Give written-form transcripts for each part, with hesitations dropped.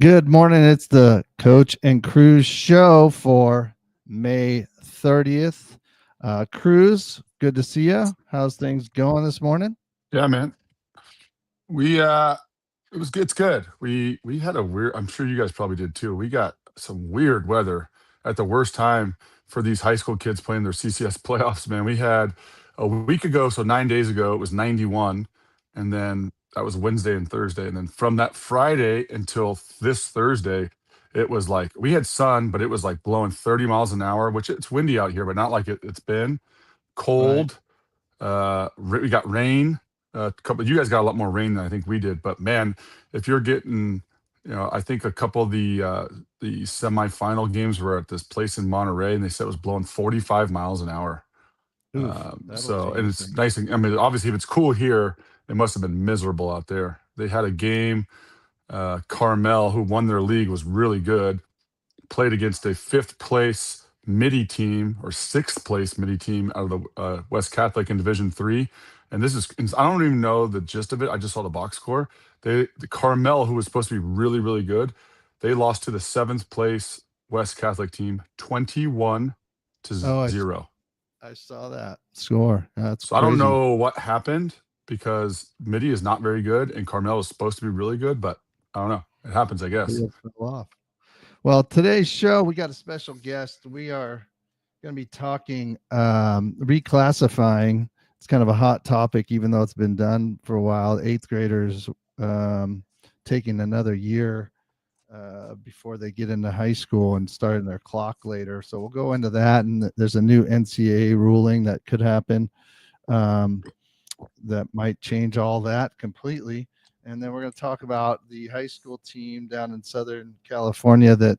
Good morning. It's the Coach and Cruz show for May 30th. Cruz, good to see you. How's things going this morning? Yeah, man. It's good. We had a weird, I'm sure you guys probably did too. We got some weird weather at the worst time for these high school kids playing their CCS playoffs, man. We had a week ago, so 9 days ago, it was 91. And then that was Wednesday and Thursday. And then from that Friday until this Thursday, it was like we had sun, but it was like blowing 30 miles an hour, which it's windy out here, but not like it's been Right. cold. We got rain. You guys got a lot more rain than I think we did. But man, if you're getting, I think a couple of the semifinal games were at this place in Monterey, and they said it was blowing 45 miles an hour. Oof, that'll And change it's things. nice. I mean, obviously, if it's cool here, it must have been miserable out there. They had a game. Carmel, who won their league, was really good. Played against a fifth place midi team or sixth place midi team out of the West Catholic in Division Three. And I don't even know the gist of it. I just saw the box score. The Carmel, who was supposed to be really, really good, they lost to the seventh place West Catholic team 21 to Oh, 0. I saw that score. That's So I don't crazy. know what happened because midi is not very good and Carmel is supposed to be really good, but I don't know. It happens, I guess. It fell off. Well, today's show, we got a special guest. We are going to be talking reclassifying. It's kind of a hot topic, even though it's been done for a while. Eighth graders taking another year before they get into high school and starting their clock later. So we'll go into that. And there's a new NCAA ruling that could happen that might change all that completely. And then we're going to talk about the high school team down in Southern California that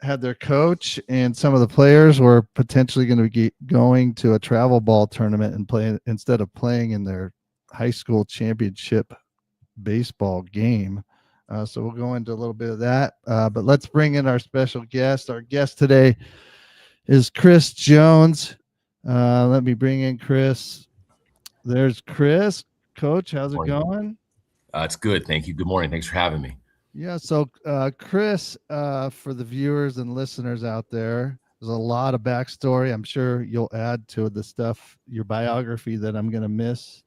had their coach and some of the players were potentially going to be going to a travel ball tournament and playing instead of playing in their high school championship baseball game. So we'll go into a little bit of that. But let's bring in our special guest. Our guest today is Chris Jones. Let me bring in Chris. There's Chris. Coach, how's it going? It's good. Thank you. Good morning. Thanks for having me. Yeah. So, Chris, for the viewers and listeners out there, there's a lot of backstory. I'm sure you'll add to the stuff, your biography that I'm going to miss.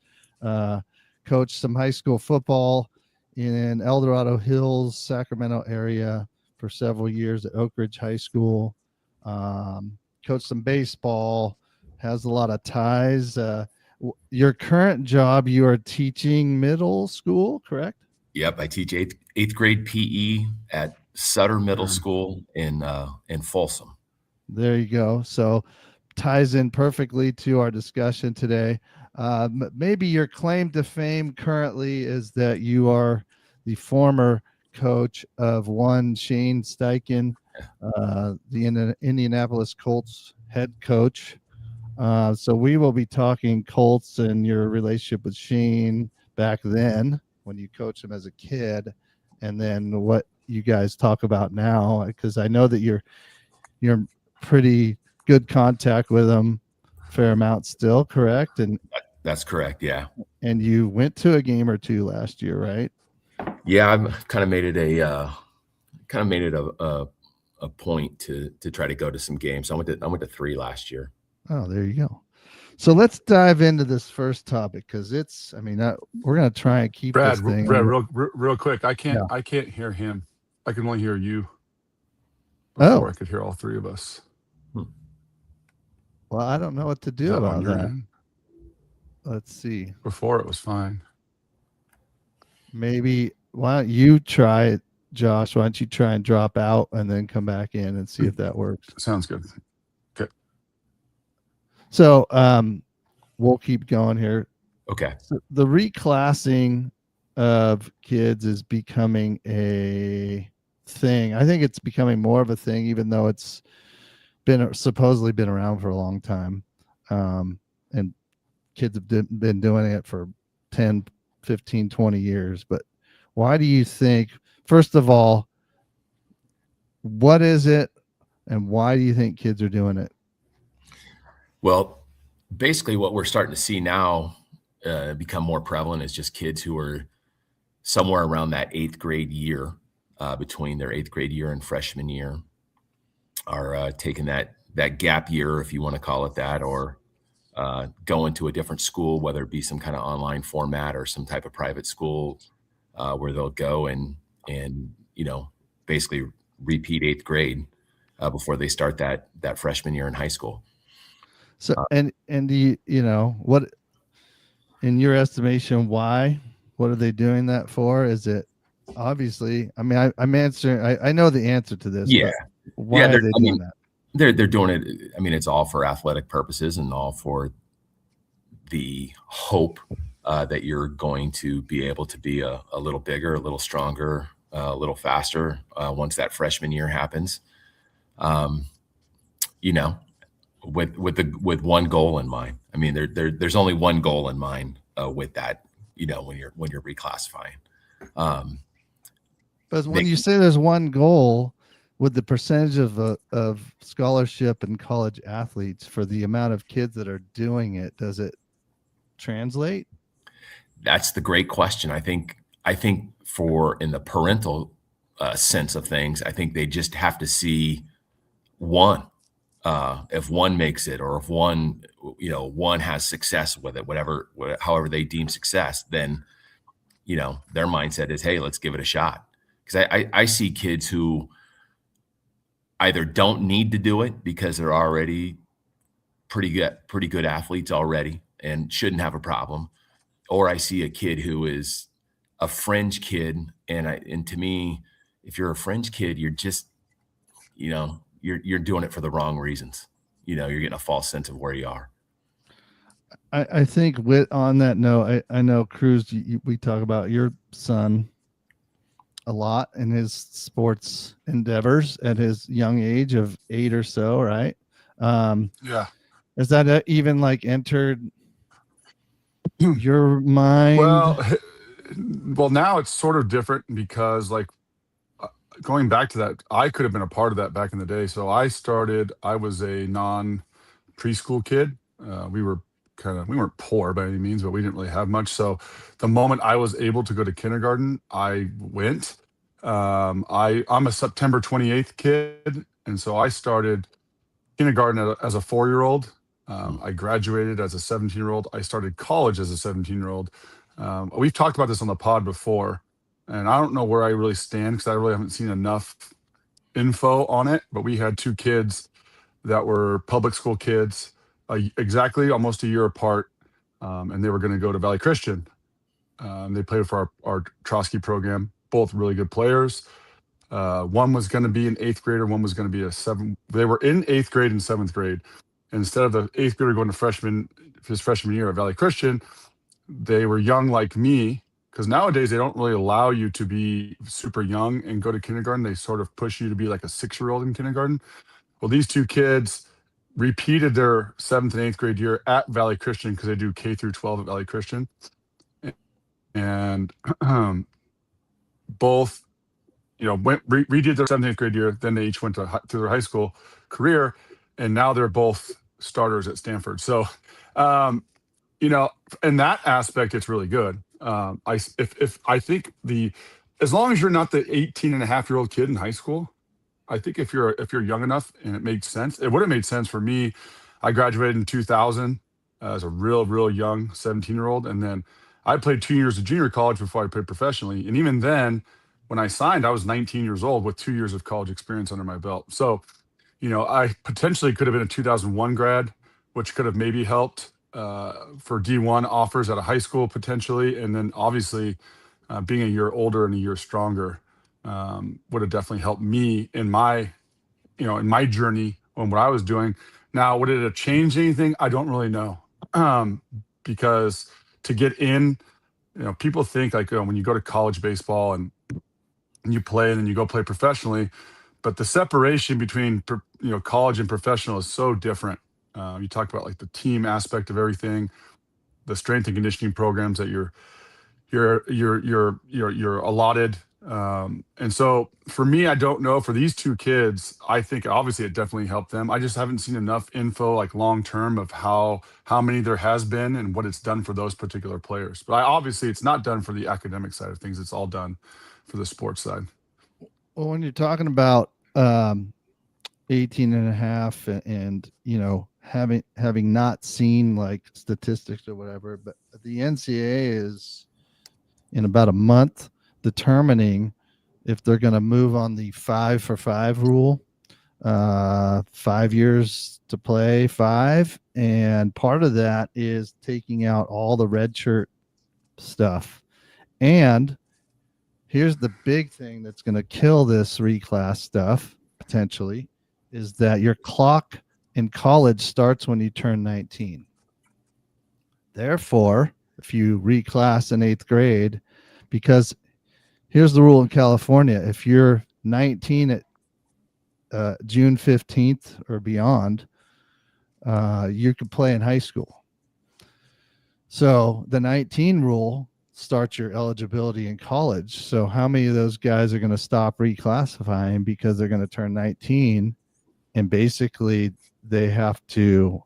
Coached some high school football in El Dorado Hills, Sacramento area for several years at Oak Ridge High School. Coached some baseball, has a lot of ties. Your current job, you are teaching middle school, correct? Yep, I teach eighth grade PE at Sutter Middle School in Folsom. There you go. So ties in perfectly to our discussion today. Maybe your claim to fame currently is that you are the former coach of one Shane Steichen, the Indianapolis Colts head coach. So we will be talking Colts and your relationship with Shane back then when you coached him as a kid, and then what you guys talk about now, because I know that you're pretty good contact with him, fair amount still, correct? And that's correct, yeah. And you went to a game or two last year, right? Yeah, I've kind of made it a point to try to go to some games. I went to 3 last year. Oh, there you go. So let's dive into this first topic because we're going to try and keep Brad, this thing. Brad, real quick. I can't hear him. I can only hear you. I could hear all three of us. Well, I don't know what to do about that. End? Let's see. Before it was fine. Maybe why don't you try it, Josh? Why don't you try and drop out and then come back in and see if that works? Sounds good. Okay. So we'll keep going here. Okay. So the reclassing of kids is becoming a thing. I think it's becoming more of a thing, even though it's supposedly been around for a long time. And kids have been doing it for 10, 15, 20 years. But why do you think, first of all, what is it and why do you think kids are doing it? Well, basically what we're starting to see now become more prevalent is just kids who are somewhere around that 8th grade year, between their 8th grade year and freshman year, are taking that gap year, if you want to call it that, or going to a different school, whether it be some kind of online format or some type of private school, where they'll go and basically repeat 8th grade before they start that freshman year in high school. So, and do what, in your estimation, why? What are they doing that for? Is it obviously? I mean, I'm answering. I know the answer to this. Yeah, but why are they doing that? They're doing it. I mean, it's all for athletic purposes and all for the hope that you're going to be able to be a little bigger, a little stronger, a little faster once that freshman year happens. With one goal in mind. I mean, there's only one goal in mind with that. When you're reclassifying. But when you say there's one goal, with the percentage of scholarship and college athletes for the amount of kids that are doing it, does it translate? That's the great question. I think for in the parental sense of things, I think they just have to see one. If one makes it, or if one has success with it, however they deem success, then their mindset is, hey, let's give it a shot. Because I see kids who either don't need to do it because they're already pretty good athletes already and shouldn't have a problem, or I see a kid who is a fringe kid, and to me, if you're a fringe kid, you're just you're doing it for the wrong reasons. You're getting a false sense of where you are. I think on that note, I know, Cruz, we talk about your son a lot in his sports endeavors at his young age of 8 or so, right? Yeah. Is that even like entered your mind? Well, now it's sort of different because, like, going back to that, I could have been a part of that back in the day. So I was a non-preschool kid. We weren't poor by any means, but we didn't really have much. So the moment I was able to go to kindergarten, I went. I'm a September 28th kid. And so I started kindergarten as a 4-year-old. I graduated as a 17-year-old. I started college as a 17-year-old. We've talked about this on the pod before, and I don't know where I really stand because I really haven't seen enough info on it. But we had 2 kids that were public school kids, exactly almost a year apart, and they were going to go to Valley Christian. They played for our Trotsky program, both really good players. One was going to be an 8th grader, one was going to be a 7th. They were in 8th grade and 7th grade. And instead of the 8th grader going to his freshman year at Valley Christian, they were young like me, because nowadays they don't really allow you to be super young and go to kindergarten. They sort of push you to be like a 6-year-old in kindergarten. Well, these 2 kids repeated their 7th and 8th grade year at Valley Christian, because they do K through 12 at Valley Christian. And both redid their 7th and 8th grade year. Then they each went to their high school career, and now they're both starters at Stanford. So, in that aspect, it's really good. I think as long as you're not the 18-and-a-half-year-old kid in high school, I think if you're young enough and it makes sense, it would have made sense for me. I graduated in 2000 as a real young 17-year-old, and then I played 2 years of junior college before I played professionally. And even then, when I signed, I was 19 years old with 2 years of college experience under my belt. So, I potentially could have been a 2001 grad, which could have maybe helped for D1 offers at a high school potentially. And then obviously being a year older and a year stronger would have definitely helped me in my journey on what I was doing. Now, would it have changed anything? I don't really know. Because to get in, people think like, when you go to college baseball and you play and then you go play professionally, but the separation between college and professional is so different. You talk about like the team aspect of everything, the strength and conditioning programs that you're allotted And so for me, I don't know. For these two kids, I think obviously it definitely helped them. I just haven't seen enough info, like long term, of how many there has been and what it's done for those particular players. But obviously, it's not done for the academic side of things. It's all done for the sports side. Well, when you're talking about 18 and a half and having not seen like statistics or whatever, but the NCAA is in about a month determining if they're going to move on the 5-for-5 rule, 5 years to play 5. And part of that is taking out all the red shirt stuff. And here's the big thing that's going to kill this reclass stuff potentially is that your clock in college starts when you turn 19. Therefore, if you reclass in 8th grade, because here's the rule in California, if you're 19 at June 15th or beyond, you could play in high school. So the 19 rule starts your eligibility in college. So how many of those guys are going to stop reclassifying because they're going to turn 19 and basically they have to,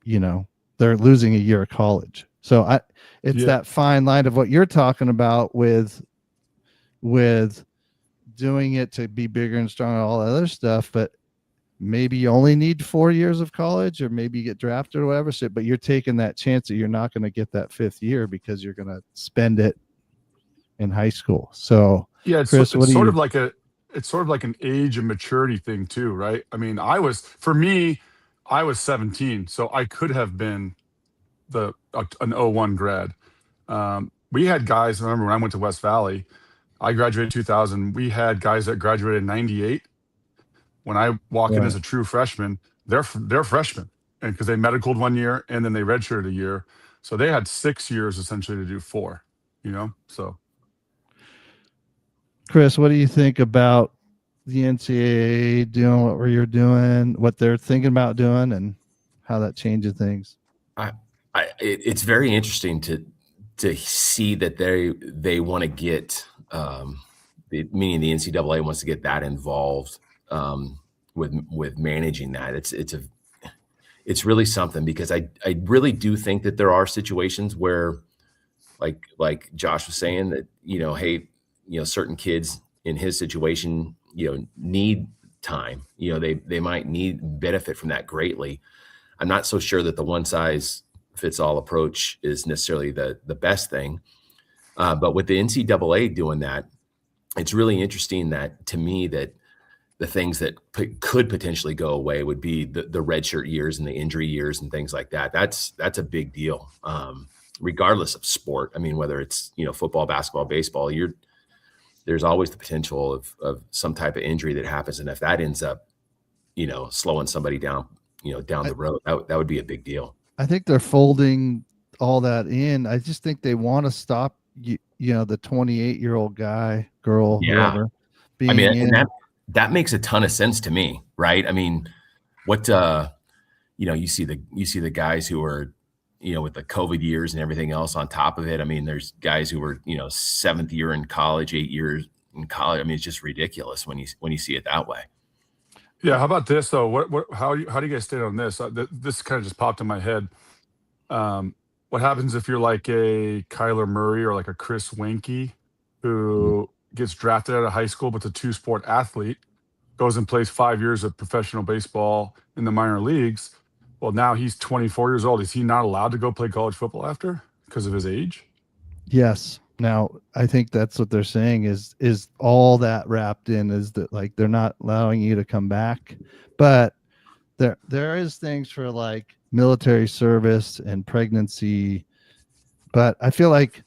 they're losing a year of college. So it's that fine line of what you're talking about with doing it to be bigger and stronger and all that other stuff, but maybe you only need 4 years of college, or maybe you get drafted or whatever shit, but you're taking that chance that you're not going to get that 5th year because you're going to spend it in high school. So yeah, Chris, it's sort of like an age and maturity thing too, right? I mean, I was 17, so I could have been an 01 grad. We had guys, I remember when I went to West Valley, I graduated in 2000. We had guys that graduated in 98. When I walk in as a true freshman, they're freshmen, and because they medicaled 1 year and then they redshirted a year, so they had 6 years essentially to do 4. So Chris, what do you think about the NCAA doing what you're doing, what they're thinking about doing, and how that changes things? It's very interesting to see that they want to get, meaning the NCAA wants to get that involved with managing that. It's really something, because I really do think that there are situations where, like Josh was saying, that hey, certain kids in his situation need time. They might benefit from that greatly. I'm not so sure that the one size fits all approach is necessarily the best thing. But with the NCAA doing that, it's really interesting that, to me, that the things that could potentially go away would be the redshirt years and the injury years and things like that. That's a big deal, regardless of sport. I mean, whether it's football, basketball, baseball, there's always the potential of some type of injury that happens, and if that ends up slowing somebody down down the road, that would be a big deal. I think they're folding all that in. I just think they want to stop the 28-year-old guy, girl, whoever, being in. And that makes a ton of sense to me, right? I mean, what you see the guys who are with the COVID years and everything else on top of it. I mean, there's guys who were 7th year in college, 8 years in college. I mean, it's just ridiculous when you see it that way. Yeah. How about this though? How do you guys stand on this? This kind of just popped in my head. What happens if you're like a Kyler Murray or like a Chris Weinke, who gets drafted out of high school, but's a 2-sport athlete, goes and plays 5 years of professional baseball in the minor leagues? Well, now he's 24 years old. Is he not allowed to go play college football after because of his age? Yes. Now, I think that's what they're saying is all that wrapped in is that, like, they're not allowing you to come back, but there is things for like military service and pregnancy, but I feel like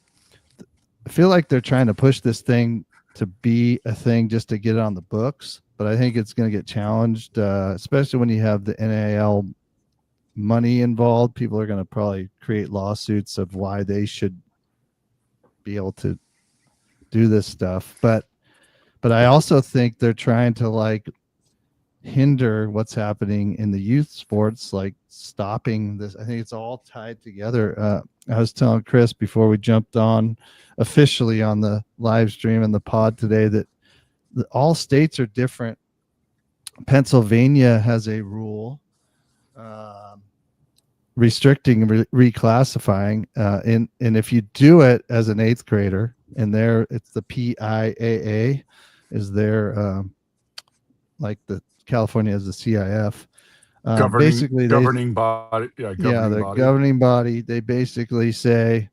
they're trying to push this thing to be a thing just to get it on the books, but I think it's going to get challenged, especially when you have the NIL money involved. People are going to probably create lawsuits of why they should be able to do this stuff, but I also think they're trying to like hinder what's happening in the youth sports, like stopping this. I think it's all tied together. I was telling Chris before we jumped on officially on the live stream and the pod today that all states are different. Pennsylvania has a rule restricting reclassifying, and if you do it as an 8th grader, and there it's the PIAA is their like the California has the CIF. Basically, governing body. Yeah, the governing body. They basically say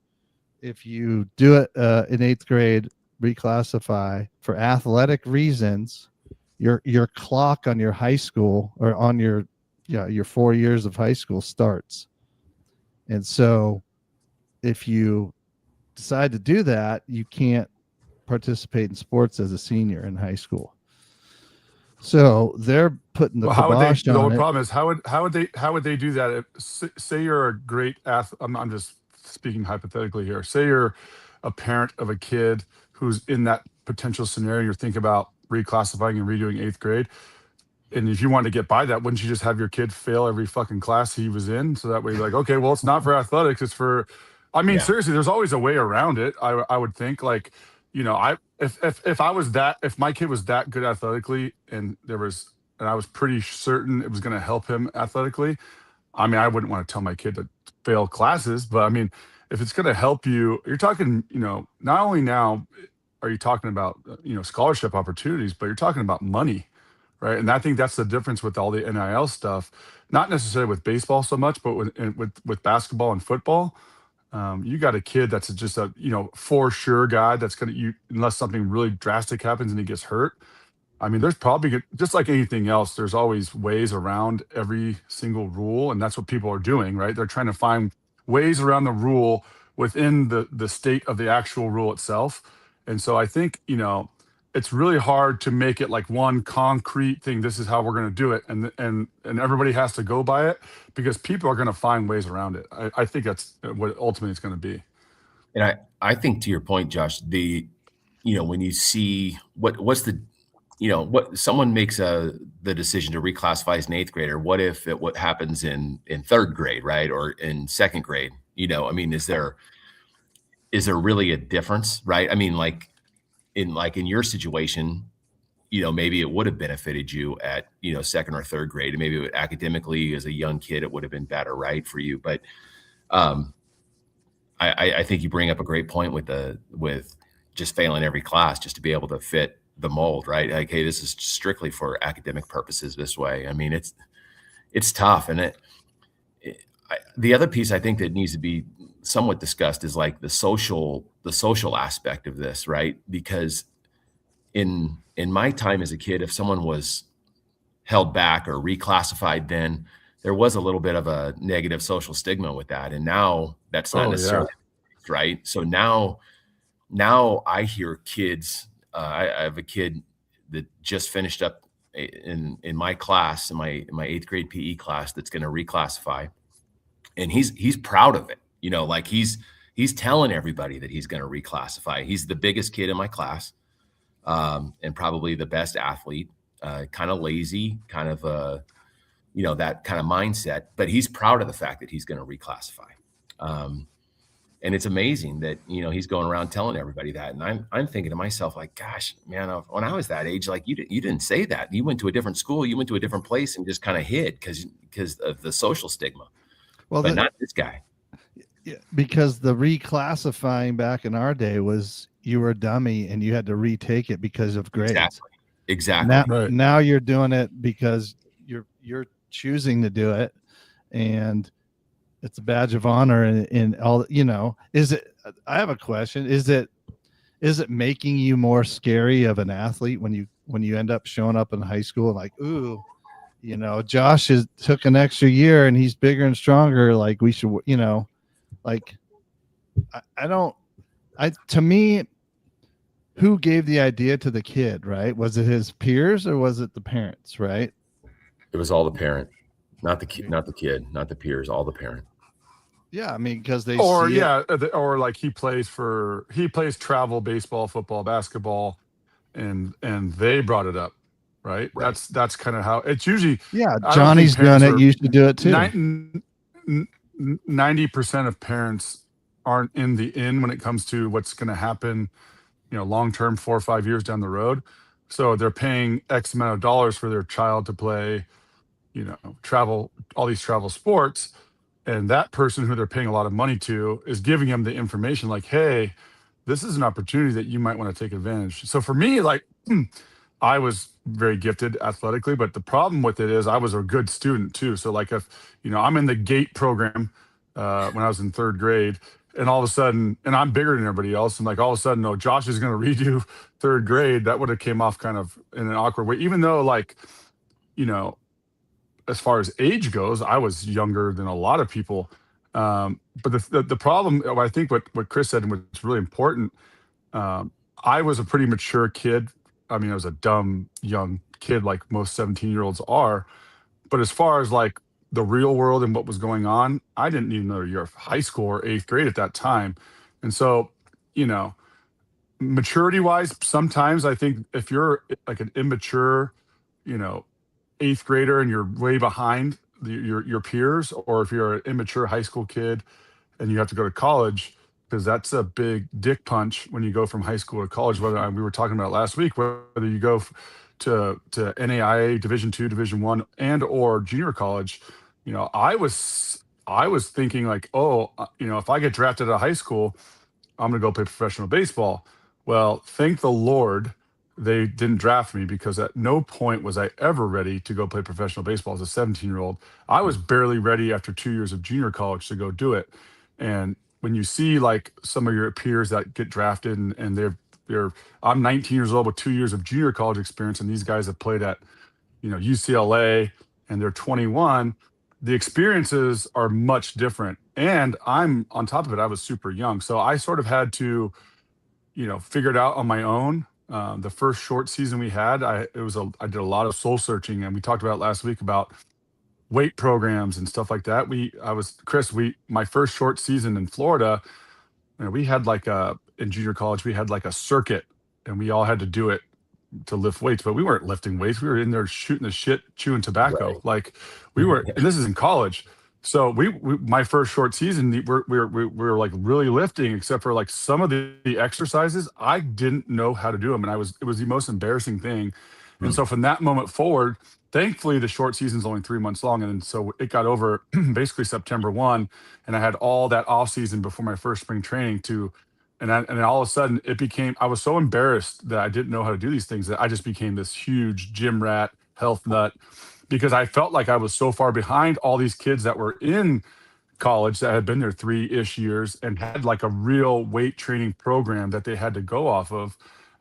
if you do it in 8th grade, reclassify for athletic reasons, your clock on your high school or on your 4 years of high school starts. And so if you decide to do that, you can't participate in sports as a senior in high school. So they're putting the kibosh on it. The problem is how would they do that? Say you're a great athlete. I'm just speaking hypothetically here. Say you're a parent of a kid who's in that potential scenario. You're thinking about reclassifying and redoing 8th grade. And if you want to get by that, wouldn't you just have your kid fail every fucking class he was in? So that way you're like, okay, well, it's not for athletics. It's for, seriously, there's always a way around it. I would think, like, if my kid was that good athletically and I was pretty certain it was going to help him athletically, I wouldn't want to tell my kid to fail classes, but if it's going to help you, you're talking, not only now are you talking about, scholarship opportunities, but you're talking about money, right? And I think that's the difference with all the NIL stuff, not necessarily with baseball so much, but with basketball and football. You got a kid that's just a for sure guy that's going to, unless something really drastic happens and he gets hurt. There's probably, just like anything else, there's always ways around every single rule, and that's what people are doing, right? They're trying to find ways around the rule within the state of the actual rule itself. And so I think, it's really hard to make it like one concrete thing. This is how we're going to do it, and everybody has to go by it, because people are going to find ways around it. I think that's what ultimately it's going to be. And I think, to your point, Josh, when you see what's the what someone makes the decision to reclassify as an 8th grader, what if what happens in 3rd grade, right, or in 2nd grade? Is there really a difference, right? In your situation, maybe it would have benefited you at 2nd or 3rd grade, and maybe academically as a young kid it would have been better, right, for you. But I think you bring up a great point with just failing every class just to be able to fit the mold, right? Like, hey, this is strictly for academic purposes this way. It's tough. And the other piece I think that needs to be somewhat discussed is like the social aspect of this, right? Because in my time as a kid, if someone was held back or reclassified, then there was a little bit of a negative social stigma with that. And now that's not necessarily right. So now I hear kids, I have a kid that just finished up in my class, in my 8th grade PE class, that's going to reclassify. And he's proud of it. Like he's telling everybody that he's going to reclassify. He's the biggest kid in my class, and probably the best athlete, kind of lazy, kind of, that kind of mindset, but he's proud of the fact that he's going to reclassify. And it's amazing that, he's going around telling everybody that. And I'm thinking to myself, like, gosh, man, when I was that age, like you didn't say that. You went to a different school, you went to a different place and just kind of hid because of the social stigma. Well, but not this guy. Yeah, because the reclassifying back in our day was you were a dummy and you had to retake it because of grades. Exactly. Now you're doing it because you're choosing to do it, and it's a badge of honor and all. Is it? I have a question. Is it making you more scary of an athlete when you end up showing up in high school and like, ooh, Josh took an extra year and he's bigger and stronger. Like we should, like to me, who gave the idea to the kid, right? Was it his peers or was it the parents, right? It was all the parent, not the kid, not the peers, all the parent. Yeah, because they or like he plays travel baseball, football, basketball, and they brought it up. right? Right. That's kind of how it's usually. Yeah, I don't think Johnny's doing parents it. are You should do it too. 90% of parents aren't in the in when it comes to what's going to happen, long term, 4 or 5 years down the road. So they're paying X amount of dollars for their child to play, travel, all these travel sports. And that person who they're paying a lot of money to is giving them the information like, hey, this is an opportunity that you might want to take advantage. So for me, like, I was very gifted athletically, but the problem with it is I was a good student too. So like if, I'm in the GATE program when I was in third grade, and all of a sudden, and I'm bigger than everybody else, and like all of a sudden, no, Josh is going to redo third grade. That would have came off kind of in an awkward way, even though like, you know, as far as age goes, I was younger than a lot of people. But the problem, I think what Chris said and what's really important, um, I was a pretty mature kid. I mean, I was a dumb young kid like most 17-year-olds are. But as far as like the real world and what was going on, I didn't need another year of high school or eighth grade at that time. And so, you know, maturity wise, sometimes I think if you're like an immature, you know, eighth grader and you're way behind your peers, or if you're an immature high school kid and you have to go to college, because that's a big dick punch when you go from high school to college. Whether we were talking about last week, whether you go to NAIA Division two, Division one, and or junior college. I was thinking like, oh, if I get drafted out of high school, I'm going to go play professional baseball. Well, thank the Lord they didn't draft me, because at no point was I ever ready to go play professional baseball as a 17-year-old. I was barely ready after 2 years of junior college to go do it. And when you see like some of your peers that get drafted and they're I'm 19 years old with 2 years of junior college experience, and these guys have played at UCLA and they're 21, the experiences are much different. And I'm on top of it, I was super young. So I sort of had to, figure it out on my own. The first short season we had, I did a lot of soul searching, and we talked about last week about weight programs and stuff like that. My first short season in Florida, we had like in junior college, we had like a circuit, and we all had to do it to lift weights, but we weren't lifting weights. We were in there shooting the shit, chewing tobacco. Right. Like we were, and this is in college. So my first short season, we were like really lifting, except for like some of the exercises I didn't know how to do them, and it was the most embarrassing thing. And so from that moment forward, thankfully the short season's only 3 months long, and so it got over basically September 1, and I had all that off season before my first spring training to. And then all of a sudden I was so embarrassed that I didn't know how to do these things that I just became this huge gym rat, health nut, because I felt like I was so far behind all these kids that were in college that had been there 3-ish years and had like a real weight training program that they had to go off of.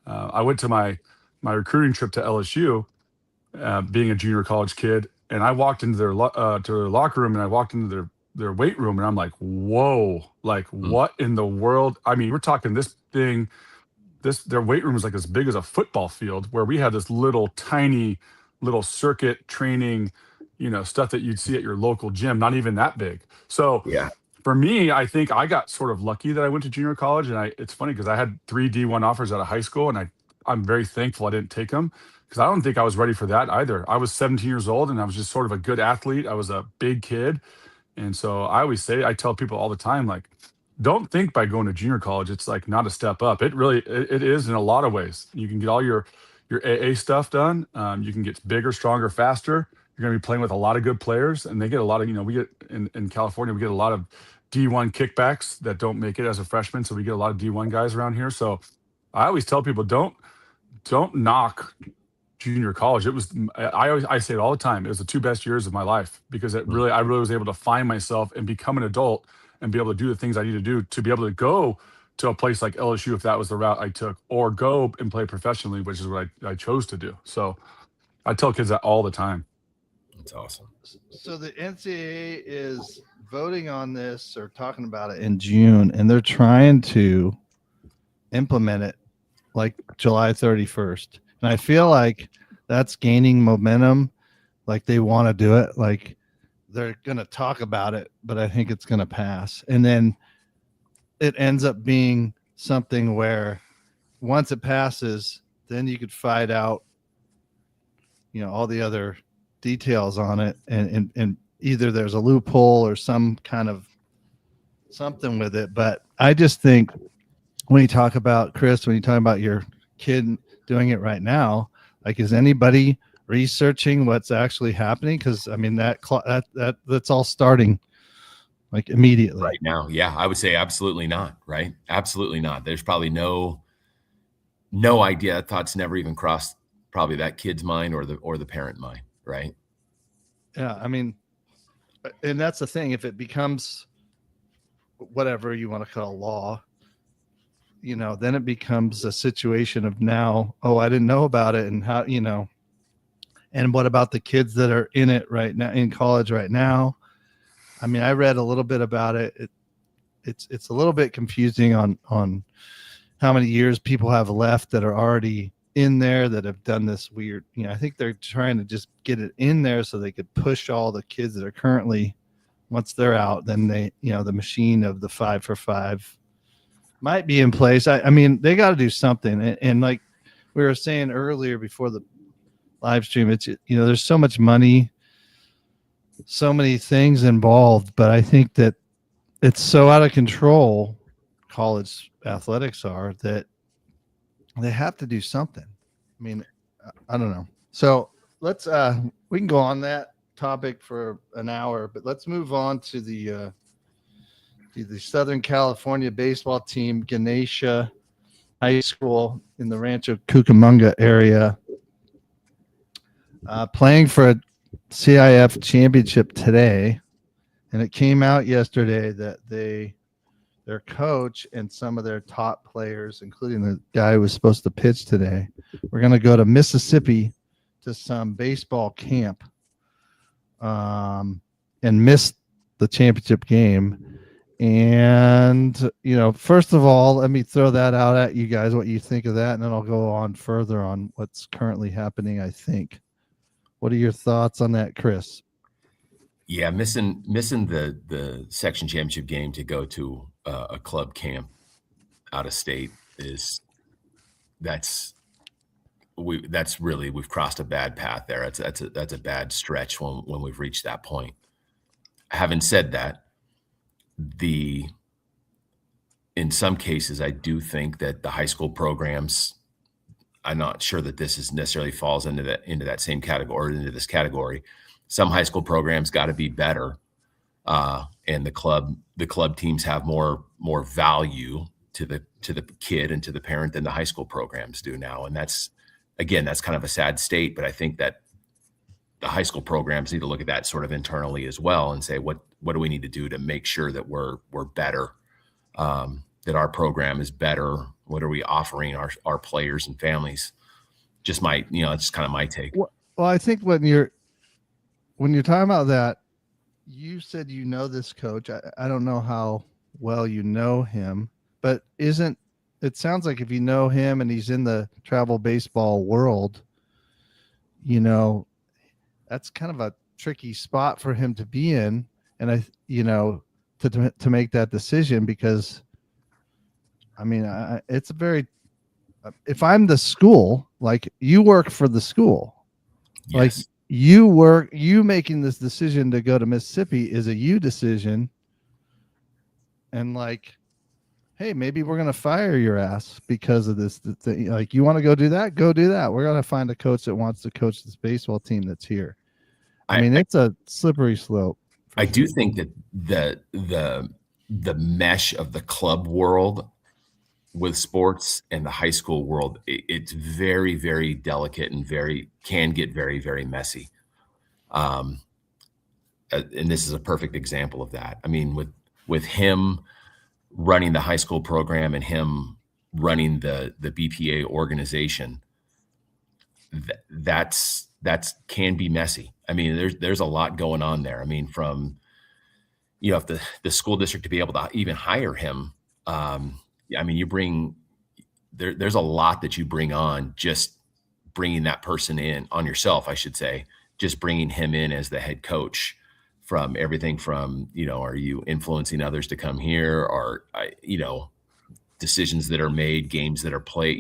I went to my recruiting trip to LSU, being a junior college kid, and I walked into to their locker room, and I walked into their weight room, and I'm like, whoa, like what in the world? I mean, we're talking their weight room is like as big as a football field, where we had this little tiny little circuit training, stuff that you'd see at your local gym, not even that big. So Yeah. for me, I think I got sort of lucky that I went to junior college, and it's funny because I had 3 D1 offers out of high school, and I'm very thankful I didn't take them, because I don't think I was ready for that either. I was 17 years old, and I was just sort of a good athlete. I was a big kid. And so I tell people all the time, like, don't think by going to junior college, it's like not a step up. It is in a lot of ways. You can get all your AA stuff done. You can get bigger, stronger, faster. You're going to be playing with a lot of good players, and they get a lot of, we get in California, we get a lot of D1 kickbacks that don't make it as a freshman. So we get a lot of D1 guys around here. So I always tell people, don't knock junior college. I say it all the time. It was the 2 best years of my life, because I really was able to find myself and become an adult and be able to do the things I need to do to be able to go to a place like LSU, if that was the route I took, or go and play professionally, which is what I chose to do. So I tell kids that all the time. That's awesome. So the NCAA is voting on this or talking about it in June, and they're trying to implement it like July 31st. And I feel like that's gaining momentum. Like they want to do it. Like they're going to talk about it, but I think it's going to pass. And then it ends up being something where once it passes, then you could fight out all the other details on it, and either there's a loophole or some kind of something with it. But I just think when you talk about Chris, when you talk about your kid doing it right now, like, is anybody researching what's actually happening? Because I mean that's all starting like immediately right now. Yeah, I would say absolutely not. Right, absolutely not. There's probably no idea. That thought's never even crossed probably that kid's mind or the parent mind. Right. Yeah, I mean, and that's the thing. If it becomes whatever you want to call law, then it becomes a situation of now, oh, I didn't know about it, and how, and what about the kids that are in it right now, in college right now? I mean, I read a little bit about it. It's a little bit confusing on how many years people have left that are already in there that have done this weird. I think they're trying to just get it in there so they could push all the kids that are currently, once they're out, then they, the machine of the 5 for 5 might be in place. I mean, they got to do something. And like we were saying earlier before the live stream, it's, there's so much money, so many things involved, but I think that it's so out of control, college athletics are, that they have to do something. I mean, I don't know. So let's we can go on that topic for an hour, but let's move on to the Southern California baseball team, Ganesha High School in the Rancho Cucamonga area, playing for a CIF championship today. And it came out yesterday that their coach and some of their top players, including the guy who was supposed to pitch today, were going to go to Mississippi to some baseball camp, and miss the championship game. And, first of all, let me throw that out at you guys, what you think of that, and then I'll go on further on what's currently happening, I think. What are your thoughts on that, Chris? Yeah, missing the section championship game to go to a club camp out of state we've crossed a bad path there. That's a bad stretch when we've reached that point. Having said that, in some cases, I do think that the high school programs, I'm not sure that this is necessarily falls into that same category, or into this category. Some high school programs got to be better, and the club teams have more value to the kid and to the parent than the high school programs do now. And that's kind of a sad state. But I think that the high school programs need to look at that sort of internally as well and say, what do we need to do to make sure that we're better, that our program is better? What are we offering our players and families? Just it's kind of my take. Well, I think when you're talking about that, you said this coach. I don't know how well you know him, but it sounds like if you know him and he's in the travel baseball world, that's kind of a tricky spot for him to be in. And to make that decision, because I mean, it's a very, if I'm the school, like, you work for the school, Yes. like, you making this decision to go to Mississippi is a you decision. And like, hey, maybe we're going to fire your ass because of this thing. Like, you want to go do that? Go do that. We're going to find a coach that wants to coach this baseball team that's here. I mean, it's a slippery slope. I do think that the mesh of the club world with sports and the high school world, it's very, very delicate and can get very, very messy. And this is a perfect example of that. I mean, with him running the high school program and him running the BPA organization, that can be messy. I mean, there's a lot going on there. I mean, from, if the school district to be able to even hire him, I mean, there's a lot that you bring on, just bringing that person in on yourself, I should say, just bringing him in as the head coach, from everything from, are you influencing others to come here, or, decisions that are made, games that are played,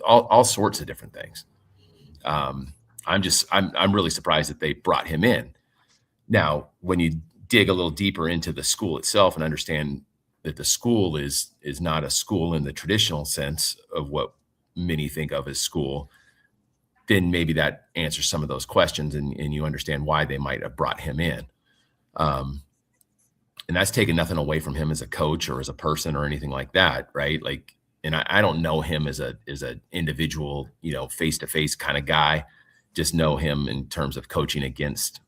all sorts of different things. I'm really surprised that they brought him in. Now, when you dig a little deeper into the school itself and understand that the school is not a school in the traditional sense of what many think of as school, then maybe that answers some of those questions, and you understand why they might have brought him in. And that's taken nothing away from him as a coach or as a person or anything like that, right? Like, and I don't know him as an individual, face-to-face kind of guy. Just know him in terms of coaching against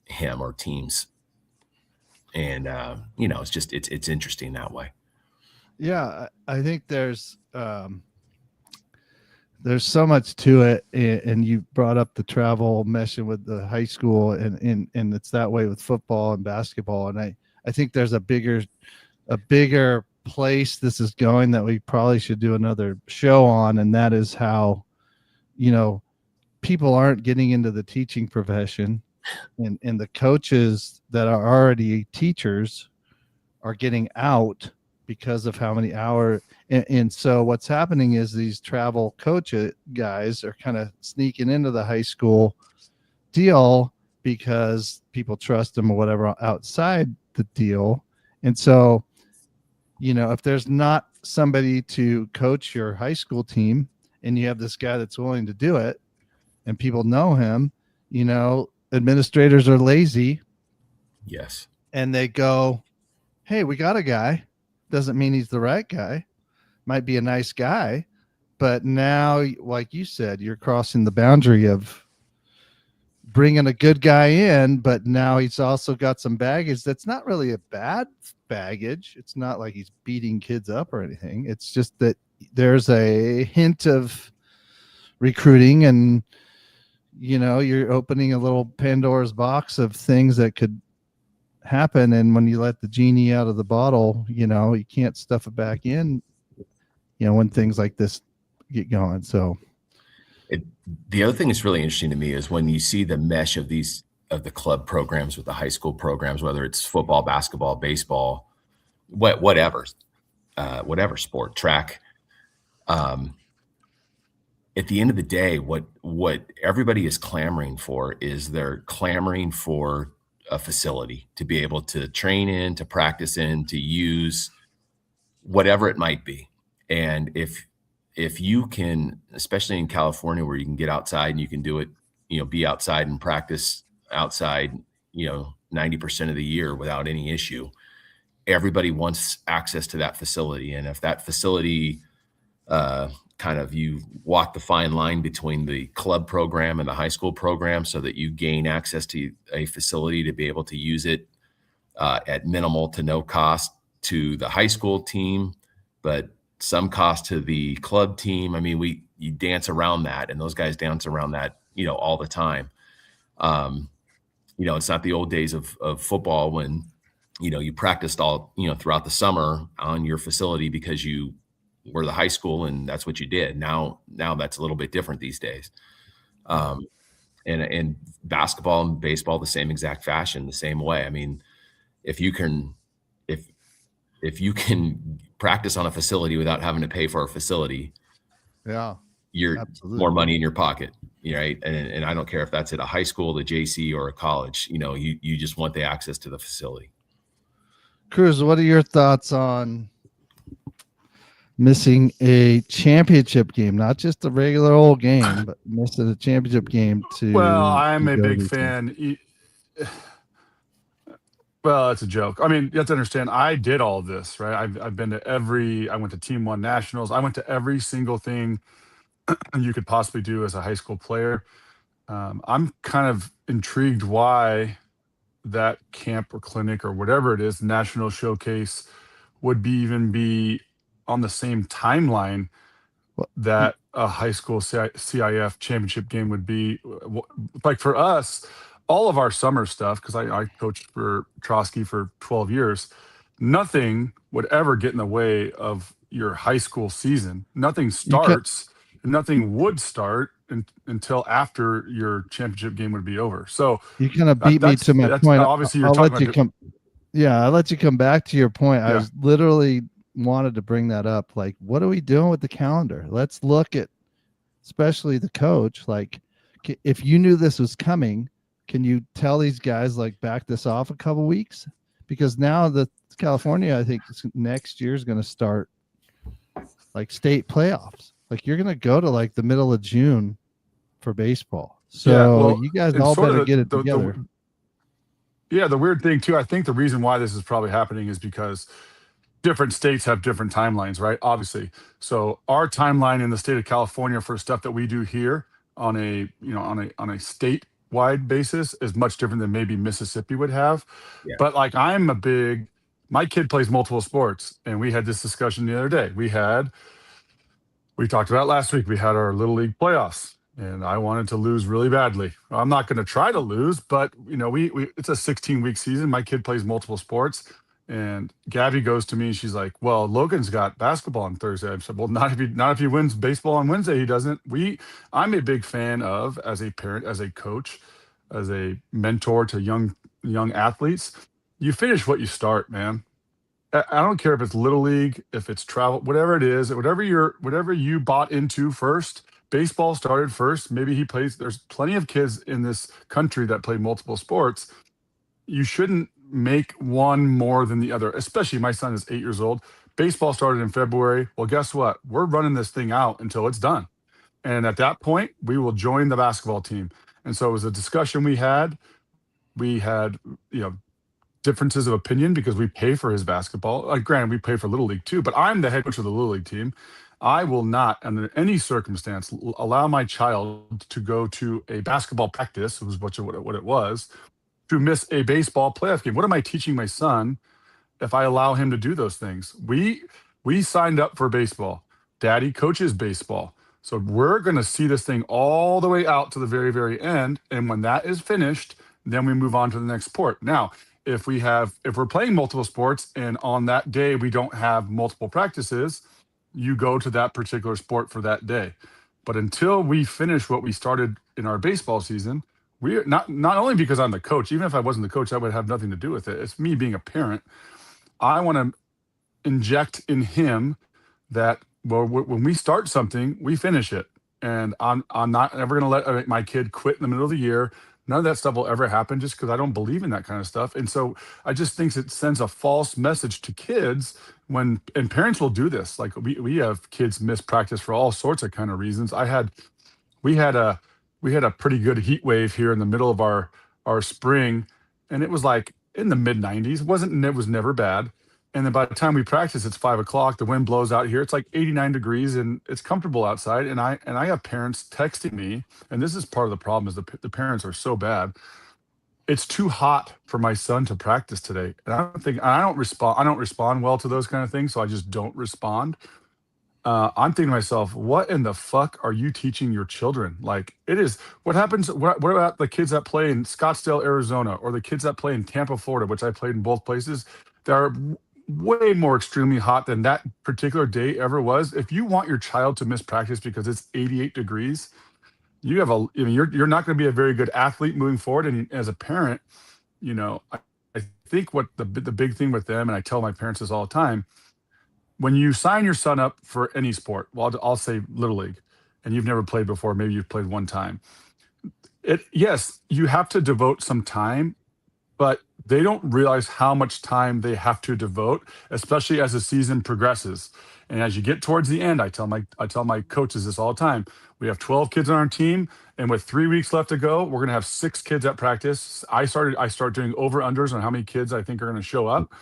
him or teams. And it's interesting that way. Yeah, I think there's so much to it, and you brought up the travel meshing with the high school, and it's that way with football and basketball. And I think there's a bigger place this is going that we probably should do another show on, and that is how, people aren't getting into the teaching profession, and the coaches that are already teachers are getting out because of how many hours. And so what's happening is these travel coach guys are kind of sneaking into the high school deal because people trust them or whatever outside the deal. And so, if there's not somebody to coach your high school team and you have this guy that's willing to do it and people know him, administrators are lazy. Yes. And they go, hey, we got a guy. Doesn't mean he's the right guy. Might be a nice guy, but now, like you said, you're crossing the boundary of bringing a good guy in, but now he's also got some baggage that's not really a bad baggage. It's not like he's beating kids up or anything. It's just that there's a hint of recruiting, and you're opening a little Pandora's box of things that could happen. And when you let the genie out of the bottle, you can't stuff it back in, when things like this get going. So the other thing that's really interesting to me is when you see the mesh of the club programs with the high school programs, whether it's football, basketball, baseball, whatever sport, track. At the end of the day, what everybody is clamoring for is they're clamoring for a facility to be able to train in, to practice in, to use, whatever it might be. And if you can, especially in California where you can get outside and you can do it, be outside and practice outside, 90% of the year without any issue, everybody wants access to that facility. And if that facility, kind of, you walk the fine line between the club program and the high school program so that you gain access to a facility to be able to use it at minimal to no cost to the high school team, but some cost to the club team. I mean, you dance around that, and those guys dance around that, all the time. It's not the old days of football when, you practiced all, throughout the summer on your facility because you were the high school and that's what you did. Now that's a little bit different these days. And basketball and baseball, the same exact fashion, the same way. I mean, if you can practice on a facility without having to pay for a facility, you're absolutely more money in your pocket, right? And I don't care if that's at a high school, the JC, or a college. You just want the access to the facility. Cruz, what are your thoughts on missing a championship game, not just a regular old game, but missing a championship game to? Well, I'm a big fan. Well, it's a joke. I mean, you have to understand, I did all of this, right? I've been to I went to Team One Nationals. I went to every single thing you could possibly do as a high school player. I'm kind of intrigued why that camp or clinic or whatever it is, national showcase, would be on the same timeline that a high school CIF championship game would be. Like for us, all of our summer stuff, because I coached for Trotsky for 12 years, nothing would ever get in the way of your high school season. Nothing starts, nothing would start until after your championship game would be over. So you kind of beat me to my point. Obviously, you're talking about I'll let you come back to your point. I was literally wanted to bring that up. Like, what are we doing with the calendar? Let's look at especially the coach, like if you knew this was coming, can you tell these guys like back this off a couple weeks? Because now the California, I think next year is going to start like state playoffs. Like you're going to go to like the middle of June for baseball. So you guys and all sort better of get it together. The weird thing too, I think the reason why this is probably happening is because different states have different timelines, right? Obviously. So our timeline in the state of California for stuff that we do here on a, on a statewide basis is much different than maybe Mississippi would have. Yeah. But like my kid plays multiple sports, and we had this discussion the other day. We talked about last week, we had our little league playoffs, and I wanted to lose really badly. I'm not going to try to lose, but we it's a 16-week season. My kid plays multiple sports, and Gabby goes to me and she's like, "Well, Logan's got basketball on Thursday." I said, "Well, not if he wins baseball on Wednesday. He doesn't." I'm a big fan of, as a parent, as a coach, as a mentor to young athletes. You finish what you start, man. I don't care if it's little league, if it's travel, whatever it is, whatever you bought into first. Baseball started first. Maybe he plays. There's plenty of kids in this country that play multiple sports. You shouldn't make one more than the other, especially my son is 8 years old. Baseball started in February. Well, guess what? We're running this thing out until it's done. And at that point, we will join the basketball team. And so it was a discussion we had. We had, differences of opinion because we pay for his basketball. Granted, we pay for Little League too, but I'm the head coach of the Little League team. I will not, under any circumstance, allow my child to go to a basketball practice, was what it was, to miss a baseball playoff game. What am I teaching my son if I allow him to do those things? We signed up for baseball. Daddy coaches baseball. So we're going to see this thing all the way out to the very, very end. And when that is finished, then we move on to the next sport. Now, if we're playing multiple sports and on that day we don't have multiple practices, you go to that particular sport for that day. But until we finish what we started in our baseball season, we're not only because I'm the coach, even if I wasn't the coach, that would have nothing to do with it. It's me being a parent. I want to inject in him that, well, when we start something, we finish it. And I'm not ever going to let my kid quit in the middle of the year. None of that stuff will ever happen just because I don't believe in that kind of stuff. And so I just think it sends a false message to kids and parents will do this. Like we have kids miss practice for all sorts of kind of reasons. We had a pretty good heat wave here in the middle of our spring, and it was like in the mid 90s. It was never bad. And then by the time we practice, it's 5 o'clock. The wind blows out here. It's like 89 degrees and it's comfortable outside. And I have parents texting me, and this is part of the problem is the parents are so bad. It's too hot for my son to practice today. And I don't respond well to those kind of things. So I just don't respond. I'm thinking to myself, what in the fuck are you teaching your children? Like it is, what happens? What about the kids that play in Scottsdale, Arizona, or the kids that play in Tampa, Florida, which I played in both places? They're way more extremely hot than that particular day ever was. If you want your child to miss practice because it's 88 degrees, you're not going to be a very good athlete moving forward. And as a parent, I think what the big thing with them, and I tell my parents this all the time, when you sign your son up for any sport, well, I'll say Little League, and you've never played before, maybe you've played one time. Yes, you have to devote some time, but they don't realize how much time they have to devote, especially as the season progresses. And as you get towards the end, I tell my coaches this all the time. We have 12 kids on our team, and with 3 weeks left to go, we're going to have 6 kids at practice. I start doing over-unders on how many kids I think are going to show up,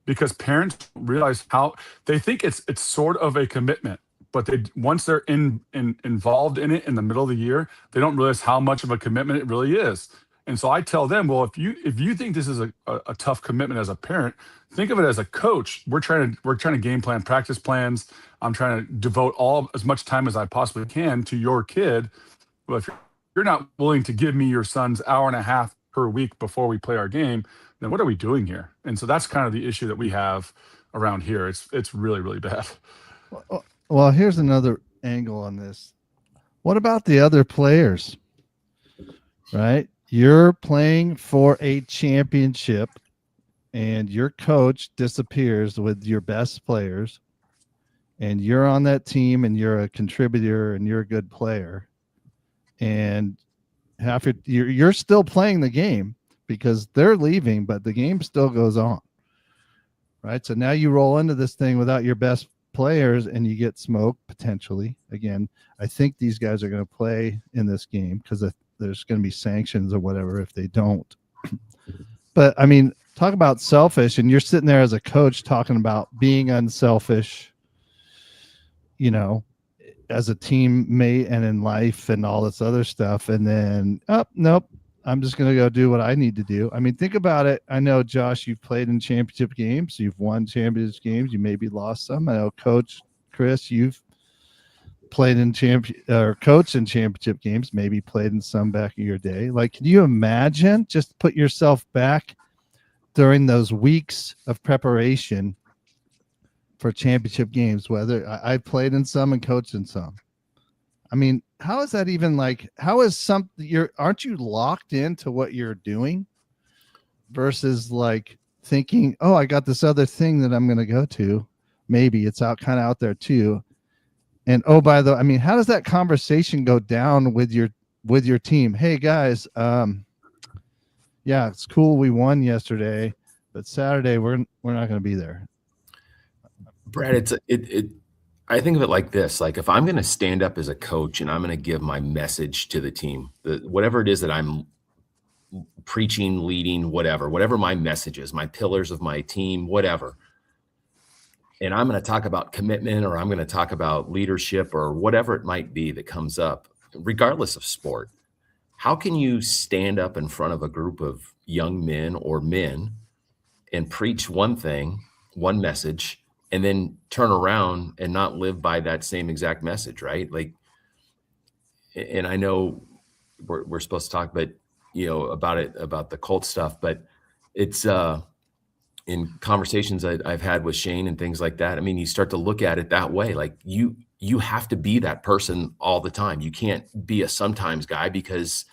because parents don't realize how they think it's sort of a commitment, but once they're involved in it in the middle of the year, they don't realize how much of a commitment it really is. And so I tell them, well, if you think this is a tough commitment as a parent, think of it as a coach. We're trying to game plan practice plans. I'm trying to devote as much time as I possibly can to your kid. Well, if you're not willing to give me your son's hour and a half per week before we play our game, then what are we doing here? And so that's kind of the issue that we have around here. It's really, really bad. Well, here's another angle on this. What about the other players? Right? You're playing for a championship and your coach disappears with your best players. and you're on that team and you're a contributor and you're a good player, and you're still playing the game because they're leaving, but the game still goes on, right? So now you roll into this thing without your best players and you get smoked potentially. Again, I think these guys are going to play in this game because there's going to be sanctions or whatever if they don't. But I mean, talk about selfish, and you're sitting there as a coach talking about being unselfish, you know, as a teammate and in life and all this other stuff. And then, nope, I'm just going to go do what I need to do. I mean, think about it. I know, Josh, you've played in championship games. You've won championship games. You maybe lost some. I know, Coach Chris, you've played in coached in championship games, maybe played in some back in your day. Like, can you imagine, just put yourself back during those weeks of preparation for championship games, whether I played in some and coached in some. I mean, how is that even like, how is aren't you locked into what you're doing versus like thinking, oh, I got this other thing that I'm going to go to. Maybe it's kind of out there too. And how does that conversation go down with your team? Hey guys, yeah, it's cool. We won yesterday, but Saturday we're not going to be there. Brad, I think of it like this: like, if I'm going to stand up as a coach and I'm going to give my message to the team, whatever it is that I'm preaching, leading, whatever my message is, my pillars of my team, whatever. And I'm going to talk about commitment, or I'm going to talk about leadership, or whatever it might be that comes up, regardless of sport. How can you stand up in front of a group of young men or men and preach one thing, one message, and then turn around and not live by that same exact message, right? Like, and I know we're supposed to talk, but about the Colts stuff, but it's in conversations I've had with Shane and things like that. I mean, you start to look at it that way. Like, you have to be that person all the time. You can't be a sometimes guy, because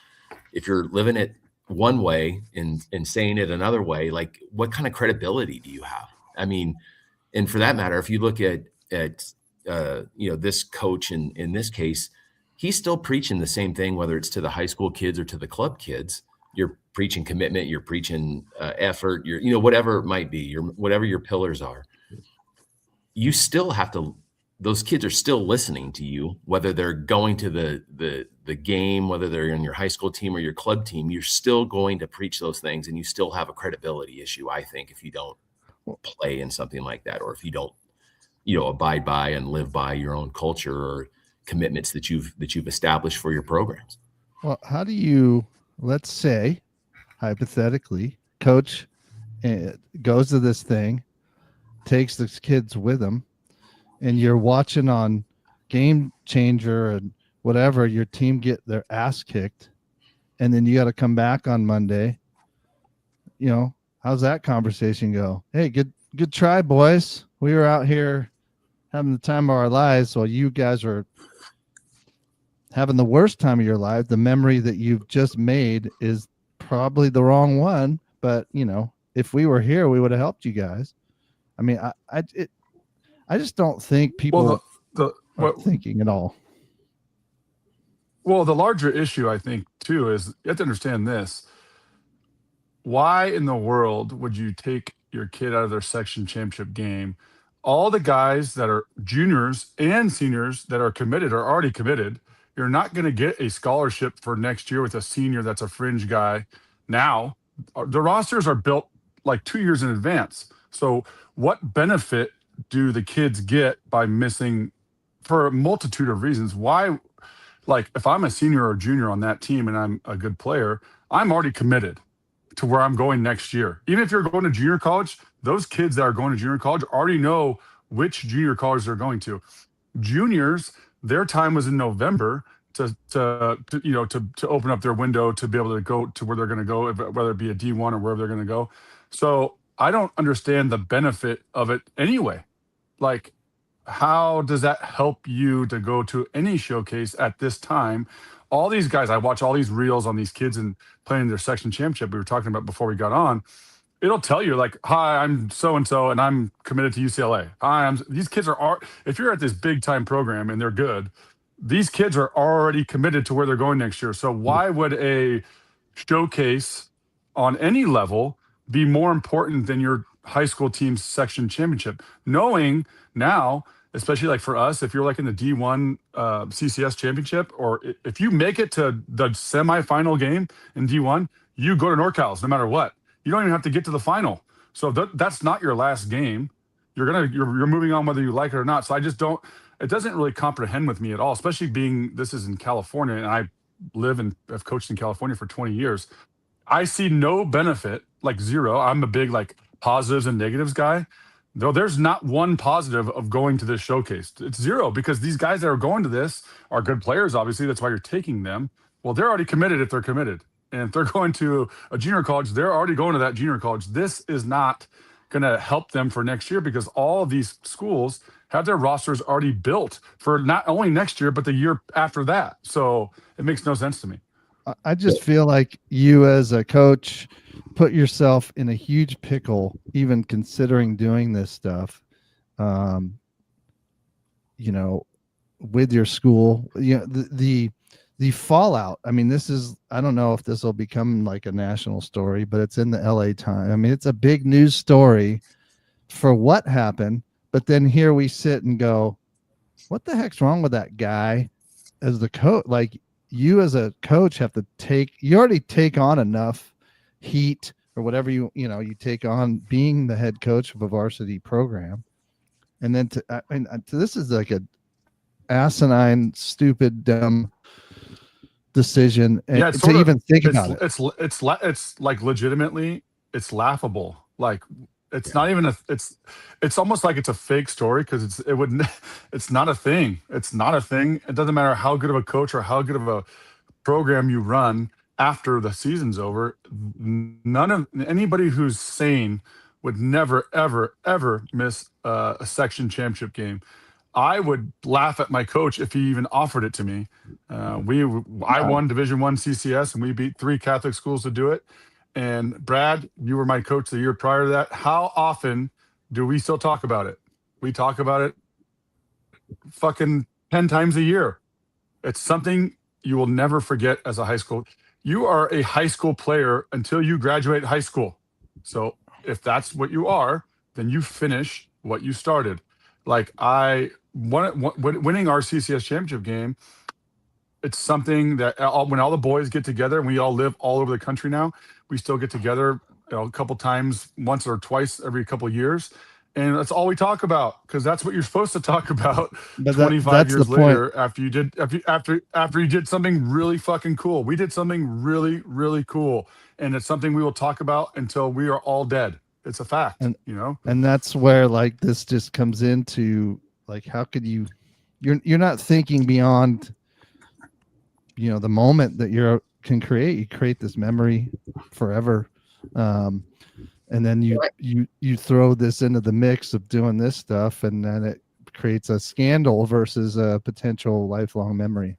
if you're living it one way and saying it another way, like, what kind of credibility do you have? I mean, and for that matter, if you look at this coach in this case, he's still preaching the same thing, whether it's to the high school kids or to the club kids. You're preaching commitment, you're preaching effort, whatever it might be, whatever your pillars are. You still have to. Those kids are still listening to you, whether they're going to the game, whether they're in your high school team or your club team. You're still going to preach those things, and you still have a credibility issue, I think, if you don't play in something like that, or if you don't, abide by and live by your own culture or commitments that you've established for your programs. Well, how do you, let's say, hypothetically, coach goes to this thing, takes the kids with him, and you're watching on Game Changer and whatever, your team get their ass kicked, and then you got to come back on Monday. How's that conversation go? Hey, good try, boys. We were out here having the time of our lives while you guys were having the worst time of your life. The memory that you've just made is probably the wrong one, but if we were here, we would have helped you guys. I mean, I just don't think people are thinking at all. Well, the larger issue, I think, too, is you have to understand this. Why in the world would you take your kid out of their section championship game? All the guys that are juniors and seniors that are committed are already committed. You're not going to get a scholarship for next year with a senior that's a fringe guy. Now, the rosters are built like 2 years in advance. So what benefit do the kids get by missing, for a multitude of reasons? Why? Like, if I'm a senior or junior on that team and I'm a good player, I'm already committed to where I'm going next year. Even if you're going to junior college, those kids that are going to junior college already know which junior college they're going to. Juniors, their time was in November to open up their window to be able to go to where they're going to go, whether it be a D1 or wherever they're going to go. So I don't understand the benefit of it anyway. Like, how does that help you to go to any showcase at this time? All these guys, I watch all these reels on these kids and playing their section championship we were talking about before we got on, it'll tell you like, hi, I'm so and so, and I'm committed to UCLA. Hi, these kids are. If you're at this big time program and they're good, these kids are already committed to where they're going next year. So why would a showcase on any level be more important than your high school team's section championship? Knowing now, especially like for us, if you're like in the D1 CCS championship, or if you make it to the semifinal game in D1, you go to NorCal's no matter what. You don't even have to get to the final. So that's not your last game. You're moving on whether you like it or not. So I just don't. It doesn't really comprehend with me at all, especially being this is in California and I live and have coached in California for 20 years. I see no benefit, like zero. I'm a big like positives and negatives guy. Though there's not one positive of going to this showcase. It's zero because these guys that are going to this are good players, obviously. That's why you're taking them. Well, they're already committed if they're committed. And if they're going to a junior college, they're already going to that junior college. This is not going to help them for next year because all of these schools have their rosters already built for not only next year, but the year after that. So it makes no sense to me. I just feel like you as a coach put yourself in a huge pickle, even considering doing this stuff, with your school, the fallout. I mean, I don't know if this will become like a national story, but it's in the LA Times. I mean, it's a big news story for what happened. But then here we sit and go, what the heck's wrong with that guy as the coach? Like, you as a coach have to you already take on enough heat or whatever you take on being the head coach of a varsity program. And then this is like a asinine, stupid, dumb decision. And to even think about it. It's like legitimately, it's laughable. Like it's not even it's almost like it's a fake story because it's not a thing. It's not a thing. It doesn't matter how good of a coach or how good of a program you run after the season's over. Anybody who's sane would never, ever, ever miss a section championship game. I would laugh at my coach if he even offered it to me. I won Division I CCS and we beat 3 Catholic schools to do it. And Brad, you were my coach the year prior to that. How often do we still talk about it? We talk about it fucking 10 times a year. It's something you will never forget as a high school. You are a high school player until you graduate high school. So if that's what you are, then you finish what you started. Like winning our CCS championship game, it's something that when all the boys get together, and we all live all over the country now, we still get together a couple times, once or twice every couple of years. And that's all we talk about because that's what you're supposed to talk about. But 25 years later, after you did something really fucking cool. We did something really, really cool. And it's something we will talk about until we are all dead. It's a fact, And that's where like this just comes into like, how could you're not thinking beyond, the moment that can create. You create this memory forever. And then you throw this into the mix of doing this stuff, and then it creates a scandal versus a potential lifelong memory.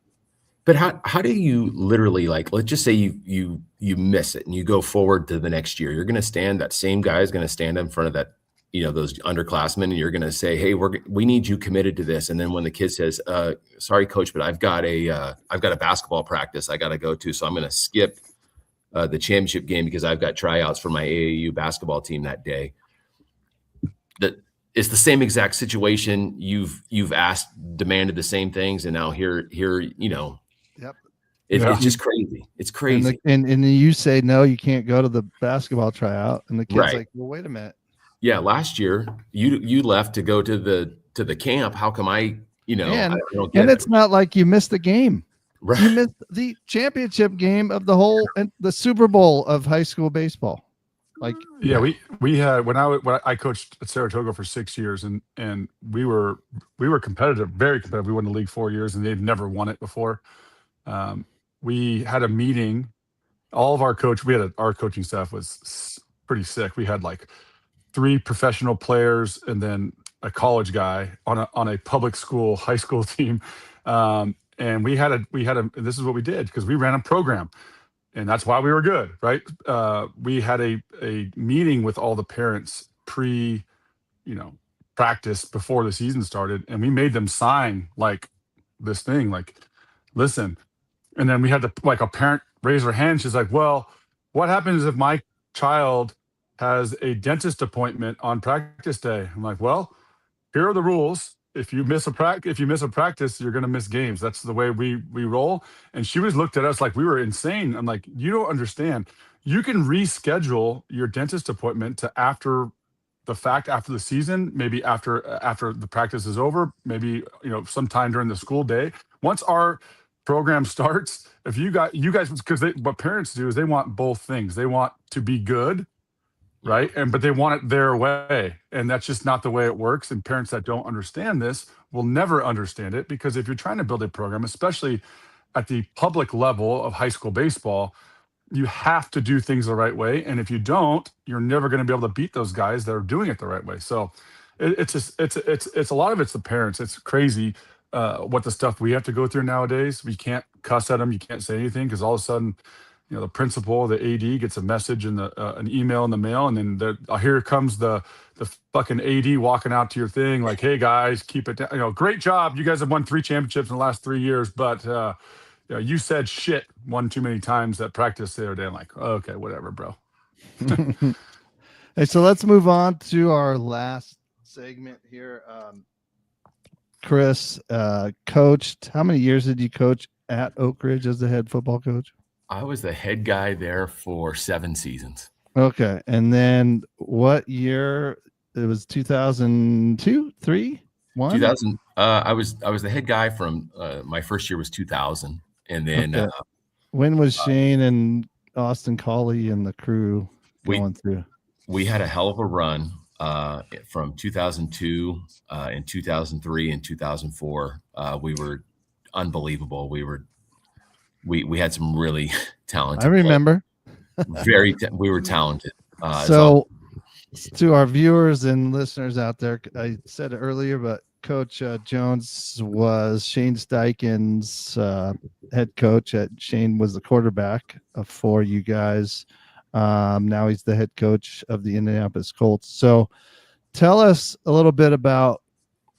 But how do you literally, like, let's just say you miss it and you go forward to the next year. You're going to stand, that same guy is going to stand in front of that, those underclassmen, and you're going to say, hey, we need you committed to this. And then when the kid says, sorry, coach, but I've got a basketball practice I got to go to, so I'm going to skip the championship game because I've got tryouts for my AAU basketball team that day. That it's the same exact situation. You've demanded the same things, and now here, Yep. It's just crazy. It's crazy. And you say, no, you can't go to the basketball tryout. And the kid's like, well, wait a minute. Yeah. Last year you left to go to the camp. How come I don't get and it's not like you missed the game. Right. You missed the championship game of the Super Bowl of high school baseball. Like, yeah, we had when I coached at Saratoga for 6 years, and we were competitive, very competitive. We won the league 4 years, and they'd never won it before. We had a meeting. All of our coaching staff was pretty sick. We had like 3 professional players and then a college guy on a public school high school team. And we had a this is what we did because we ran a program. and that's why we were good, right? We had a meeting with all the parents pre, practice before the season started, and we made them sign like this thing, like, listen. And then we had to, like, a parent raise her hand. She's like, well, what happens if my child has a dentist appointment on practice day? I'm like, well, here are the rules. If you miss a practice, you're going to miss games. That's the way we roll. And she was looked at us like we were insane. I'm like, you don't understand. You can reschedule your dentist appointment to after the fact, after the season, maybe after the practice is over, maybe sometime during the school day. Once our program starts, if you guys, because what parents do is they want both things. They want to be good, right? But they want it their way, and that's just not the way it works. And parents that don't understand this will never understand it, because if you're trying to build a program, especially at the public level of high school baseball, you have to do things the right way. And if you don't, you're never going to be able to beat those guys that are doing it the right way. So it's a lot of it's the parents. It's crazy what the stuff we have to go through nowadays. We can't cuss at them. You can't say anything, because all of a sudden, the principal, the AD gets a message in an email in the mail, and then here comes the fucking AD walking out to your thing like, hey guys, keep it down. Great job. You guys have won 3 championships in the last 3 years, but you said shit one too many times at practice the other day. I'm like, okay, whatever, bro. Hey, so let's move on to our last segment here. Chris, coached, how many years did you coach at Oak Ridge as the head football coach? I was the head guy there for 7 seasons. Okay. And then what year? It was 2002, 3, 1? 2000. I was the head guy from my first year was 2000. And then okay. When was Shane and Austin Colley and the crew going through? We had a hell of a run from 2002 and 2003 and 2004. We were unbelievable. We had some really talented. I remember. We were talented. So to our viewers and listeners out there, I said it earlier, but Coach Jones was Shane Steichen's head coach. Shane was the quarterback for you guys. Now he's the head coach of the Indianapolis Colts. So tell us a little bit about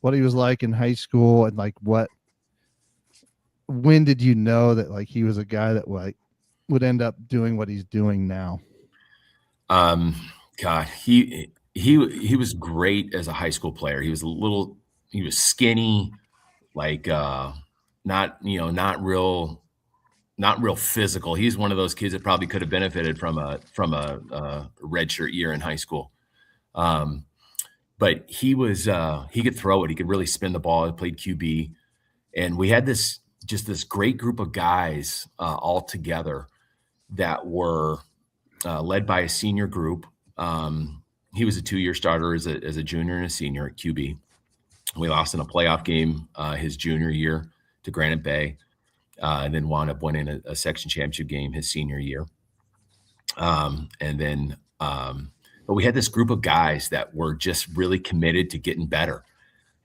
what he was like in high school, and like when did you know that like he was a guy that would end up doing what he's doing now? God, he was great as a high school player. He was skinny, like not real physical. He's one of those kids that probably could have benefited from a redshirt year in high school. But he could throw it. He could really spin the ball. He played QB, and we had this great group of guys all together that were led by a senior group. He was a 2-year starter as a junior and a senior at QB. We lost in a playoff game his junior year to Granite Bay, and then wound up winning a section championship game his senior year. But we had this group of guys that were just really committed to getting better.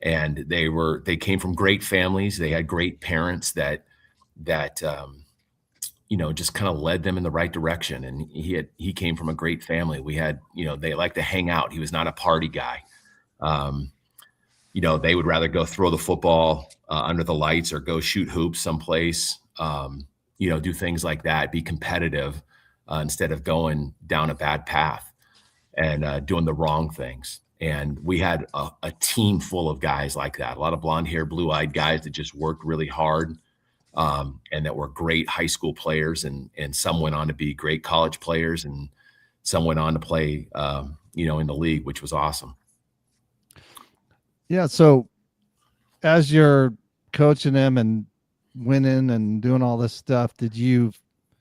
And they came from great families. They had great parents that just kind of led them in the right direction. And he came from a great family. We had, they like to hang out. He was not a party guy. They would rather go throw the football under the lights or go shoot hoops someplace, do things like that, be competitive instead of going down a bad path and doing the wrong things. And we had a team full of guys like that, a lot of blonde hair, blue-eyed guys that just worked really hard and that were great high school players. And some went on to be great college players, and some went on to play, in the league, which was awesome. Yeah. So as you're coaching them and winning and doing all this stuff, did you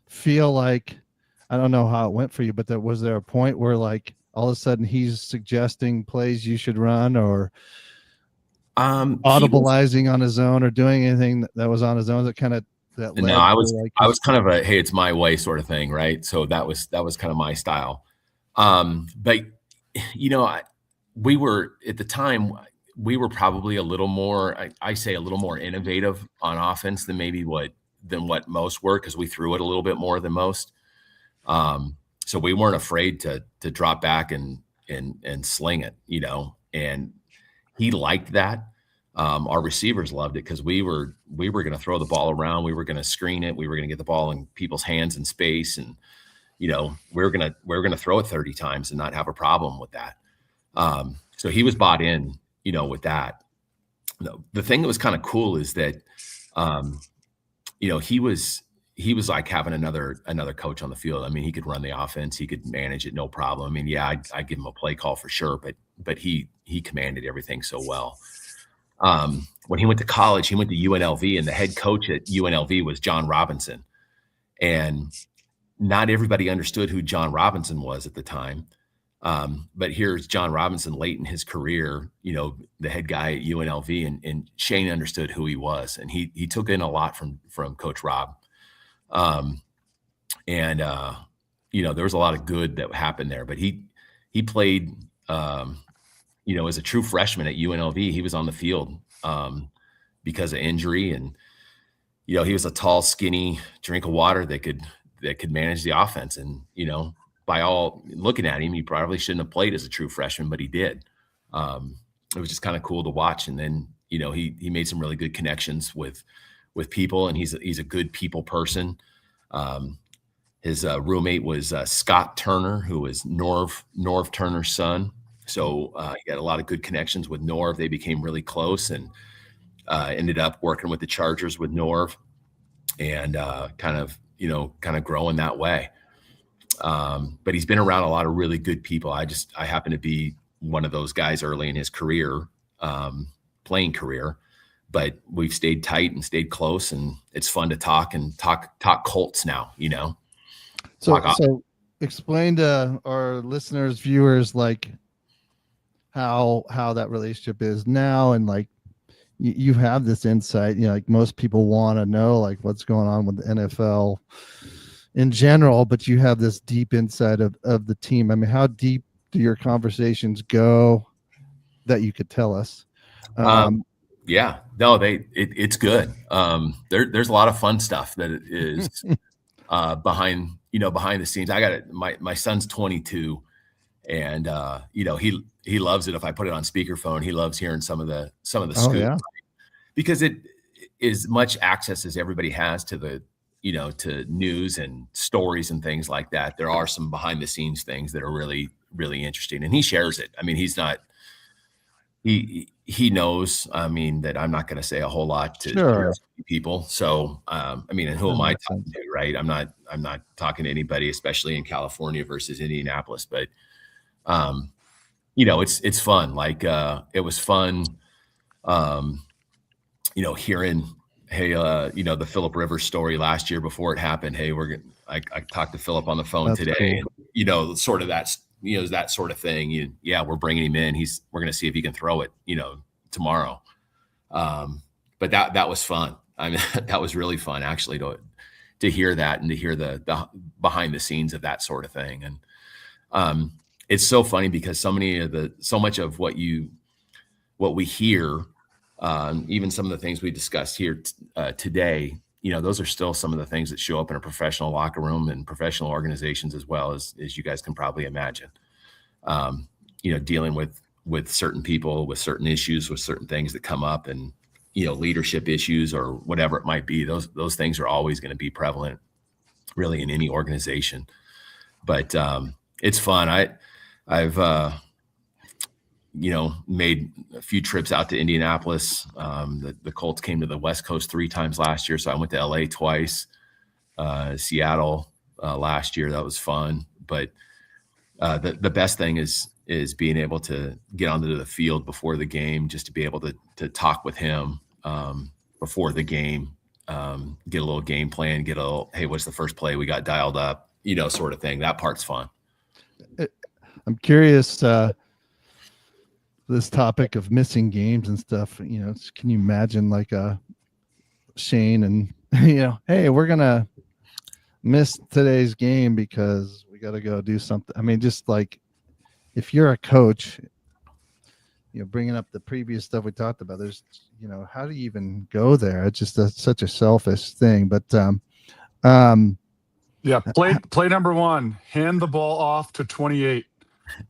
feel like, I don't know how it went for you, but was there a point where like all of a sudden he's suggesting plays you should run, or audibilizing on his own, or doing anything that was on his own I was kind of a, hey, it's my way sort of thing. Right. So that was kind of my style. But we were at the time, we were probably a little more, I say a little more innovative on offense than maybe what what most were, because we threw it a little bit more than most. So we weren't afraid to drop back and sling it, and he liked that. Our receivers loved it because we were going to throw the ball around. We were going to screen it. We were going to get the ball in people's hands in space. And, we were going to throw it 30 times and not have a problem with that. So he was bought in, with that. The thing that was kind of cool is that, he was like having another coach on the field. I mean, he could run the offense, he could manage it, no problem. I mean, yeah, I'd give him a play call for sure, but he commanded everything so well. When he went to college, he went to UNLV, and the head coach at UNLV was John Robinson. And not everybody understood who John Robinson was at the time. But here's John Robinson late in his career, the head guy at UNLV, and Shane understood who he was, and he took in a lot from Coach Rob. There was a lot of good that happened there, but he played, as a true freshman at UNLV. He was on the field, because of injury, and, he was a tall, skinny drink of water that could manage the offense. And, by all looking at him, he probably shouldn't have played as a true freshman, but he did. It was just kind of cool to watch. And then, he made some really good connections with people, and he's a good people person. His roommate was Scott Turner, who was Norv Turner's son. So he had a lot of good connections with Norv. They became really close, and ended up working with the Chargers with Norv, and kind of growing that way. But he's been around a lot of really good people. I happen to be one of those guys early in his career, playing career, but we've stayed tight and stayed close, and it's fun to talk Colts now, So explain to our listeners, viewers, like how that relationship is now, and like you have this insight, like most people want to know like what's going on with the NFL in general, but you have this deep insight of the team. I mean, how deep do your conversations go that you could tell us? Yeah, no, it's good. There's a lot of fun stuff that is behind the scenes. I got it. My son's 22, and he loves it if I put it on speakerphone. He loves hearing some of the scoops, yeah. Because it is much access as everybody has to the to news and stories and things like that. There are some behind the scenes things that are really, really interesting, and he shares it. I mean, he knows, that I'm not going to say a whole lot to people. So, and who am I talking to, right? I'm not talking to anybody, especially in California versus Indianapolis, but, it's fun. Like, it was fun, hearing, hey, the Phillip Rivers story last year before it happened. Hey, I talked to Phillip on the phone today, cool. And, sort of that sort of thing. We're bringing him in. We're going to see if he can throw it, tomorrow. But that was fun. I mean, that was really fun actually to hear that, and to hear the behind the scenes of that sort of thing. And it's so funny because so much of what we hear, even some of the things we discussed here today, those are still some of the things that show up in a professional locker room and professional organizations, as well as you guys can probably imagine. Dealing with certain people, with certain issues, with certain things that come up, and leadership issues or whatever it might be. Those things are always going to be prevalent, really, in any organization. But it's fun. I've made a few trips out to Indianapolis. The Colts came to the West Coast 3 times last year. So I went to LA twice, Seattle last year. That was fun. But the best thing is being able to get onto the field before the game, just to be able to talk with him before the game, get a little game plan, hey, what's the first play? We got dialed up, sort of thing. That part's fun. I'm curious, this topic of missing games and stuff, can you imagine like Shane and, hey, we're going to miss today's game because we got to go do something. I mean, just like if you're a coach, bringing up the previous stuff we talked about, there's, how do you even go there? It's just such a selfish thing. But yeah, play number 1, hand the ball off to 28.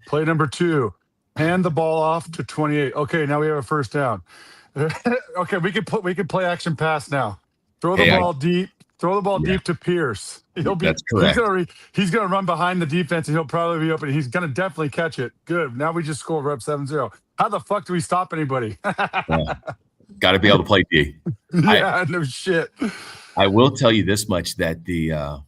Play number 2, hand the ball off to 28. Okay, now we have a first down. Okay, we can play action pass now. Throw the ball deep. Throw the ball deep to Pierce. That's correct. He's gonna run behind the defense, and he'll probably be open. He's gonna definitely catch it. Good. Now we just score. We're up 7-0. How the fuck do we stop anybody? Got to be able to play D. Yeah, no shit. I will tell you this much, that the I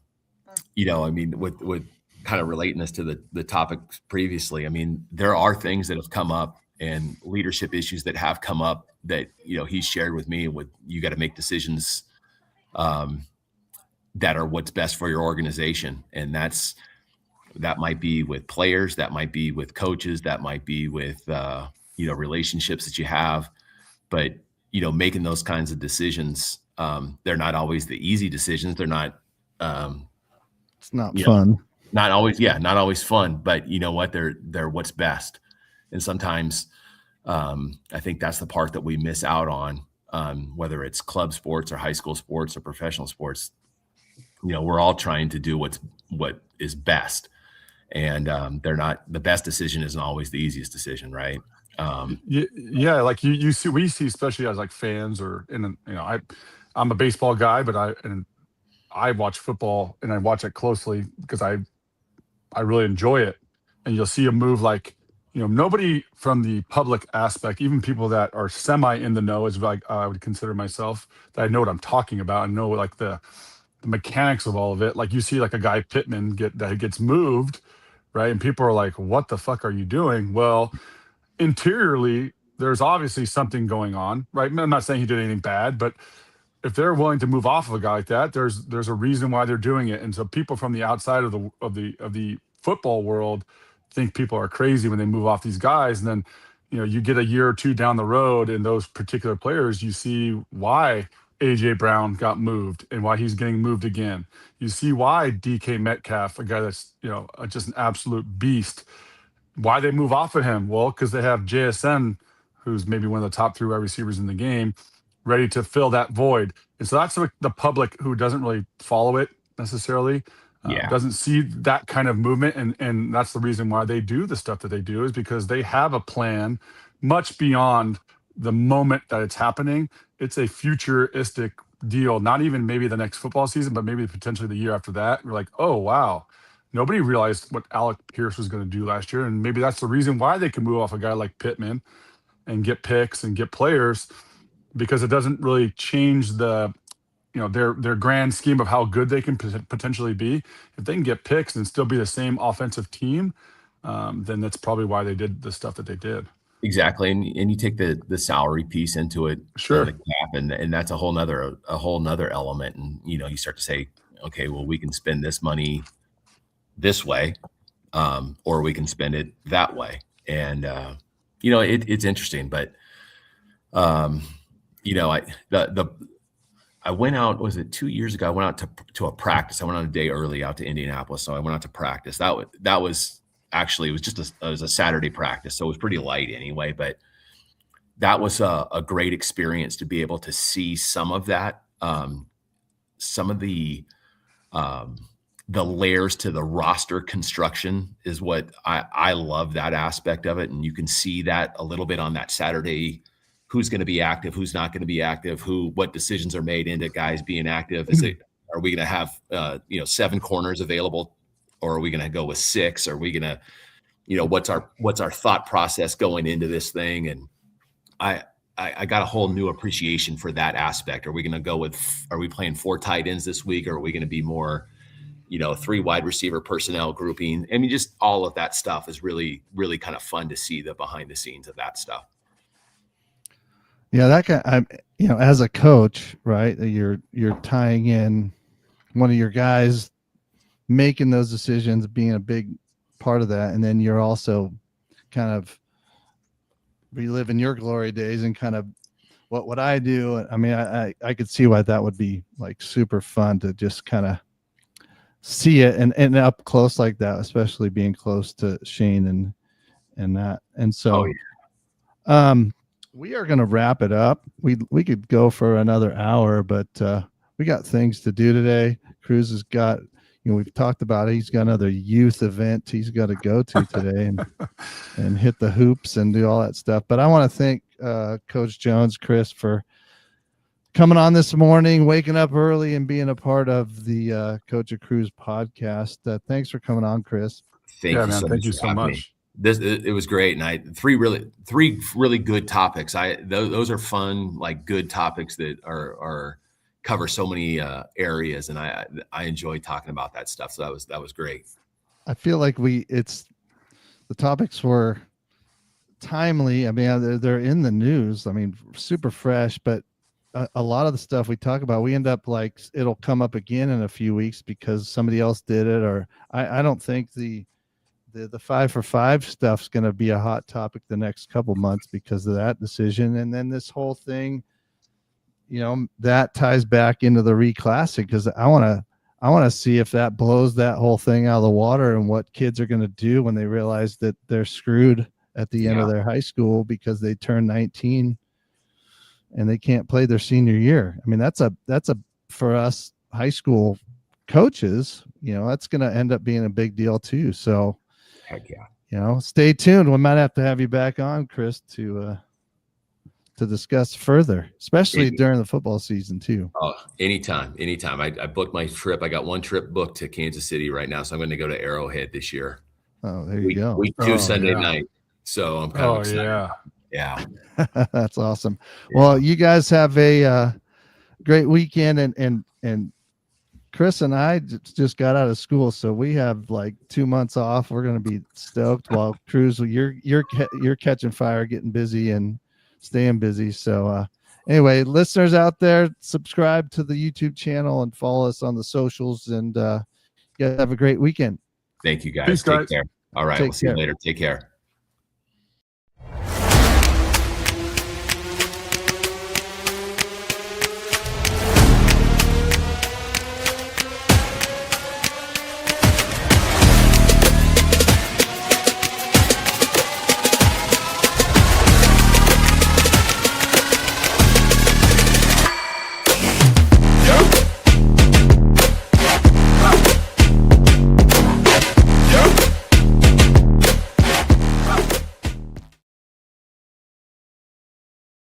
mean, with kind of relating this to the topic previously, I mean, there are things that have come up and leadership issues that have come up that, he's shared with me. With, you got to make decisions that are what's best for your organization. And that might be with players, that might be with coaches, that might be with, relationships that you have. But, making those kinds of decisions, they're not always the easy decisions. They're not, it's not fun. Not always fun, but you know what? They're what's best. And sometimes I think that's the part that we miss out on, whether it's club sports or high school sports or professional sports. We're all trying to do what is best, and the best decision isn't always the easiest decision, right? Yeah, like we see, especially as like fans, or I'm a baseball guy, but I watch football and I watch it closely because I really enjoy it. And you'll see a move like, nobody from the public aspect, even people that are semi in the know, is like, I would consider myself, that I know what I'm talking about and know like the mechanics of all of it. Like you see like a guy Pittman gets moved, right? And people are like, what the fuck are you doing? Well, interiorly, there's obviously something going on, right? I'm not saying he did anything bad, but if they're willing to move off of a guy like that, there's a reason why they're doing it. And so people from the outside of the football world think people are crazy when they move off these guys. And then, you get a year or two down the road, and those particular players, you see why AJ Brown got moved and why he's getting moved again. You see why DK Metcalf, a guy that's, just an absolute beast, why they move off of him. Well, because they have JSN, who's maybe one of the top 3 wide receivers in the game, ready to fill that void. And so that's the public who doesn't really follow it necessarily, doesn't see that kind of movement. And that's the reason why they do the stuff that they do, is because they have a plan much beyond the moment that it's happening. It's a futuristic deal, not even maybe the next football season, but maybe potentially the year after that. We're like, oh, wow. Nobody realized what Alec Pierce was going to do last year. And maybe that's the reason why they can move off a guy like Pittman and get picks and get players, because it doesn't really change the, their grand scheme of how good they can potentially be. If they can get picks and still be the same offensive team, then that's probably why they did the stuff that they did. Exactly. And you take the salary piece into it, sure, the cap, and that's a whole nother element. And, you start to say, okay, well, we can spend this money this way, or we can spend it that way. And, it's interesting, but, I went out, was it 2 years ago? I went out to a practice. I went on a day early out to Indianapolis. So I went out to practice. That was actually, it was a Saturday practice. So it was pretty light anyway, but that was a great experience to be able to see some of that, some of the layers to the roster construction is what I love, that aspect of it. And you can see that a little bit on that Saturday, who's going to be active, who's not going to be active, what decisions are made into guys being active. Are we going to have, 7 corners available, or are we going to go with 6? Are we going to, what's our thought process going into this thing? And I got a whole new appreciation for that aspect. Are we going to go are we playing 4 tight ends this week? Or are we going to be more, 3 wide receiver personnel grouping? I mean, just all of that stuff is really, really kind of fun to see the behind the scenes of that stuff. Yeah, that kind, as a coach, right? You're tying in one of your guys making those decisions, being a big part of that, and then you're also kind of reliving your glory days and kind of what I do. I mean, I could see why that would be like super fun to just kind of see it and up close like that, especially being close to Shane and that. And so, We are going to wrap it up. We could go for another hour, but we got things to do today. Cruz has got, we've talked about it. He's got another youth event he's got to go to today and hit the hoops and do all that stuff. But I want to thank Coach Jones, Chris, for coming on this morning, waking up early and being a part of the Coach of Cruz podcast. Thanks for coming on, Chris. Thank you so much. Thank you so much. It was great, and three really good topics. Those are fun, like good topics that are cover so many areas, and I enjoy talking about that stuff. So that was great. I feel like the topics were timely. I mean, they're in the news. I mean, super fresh, but a lot of the stuff we talk about, we end up like it'll come up again in a few weeks because somebody else did it, or I don't think the 5 for 5 stuff's going to be a hot topic the next couple months because of that decision. And then this whole thing, that ties back into the reclassing, because I want to see if that blows that whole thing out of the water and what kids are going to do when they realize that they're screwed at the end of their high school because they turn 19 and they can't play their senior year. I mean, that's a for us high school coaches, that's going to end up being a big deal too. So heck yeah. Stay tuned. We might have to have you back on, Chris, to discuss further, especially during the football season too. Oh, anytime. I booked my trip. I got one trip booked to Kansas City right now, so I'm going to go to Arrowhead this year. Oh, there you go. Week 2 Sunday night. So I'm kind of excited. Yeah. That's awesome. Yeah. Well, you guys have a great weekend, and Chris and I just got out of school, so we have like 2 months off. We're going to be stoked. While Cruz, you're catching fire, getting busy and staying busy. So anyway, listeners out there, subscribe to the YouTube channel and follow us on the socials, and you guys have a great weekend. Thank you, guys. Peace, Take care. All right. We'll see you later. Take care.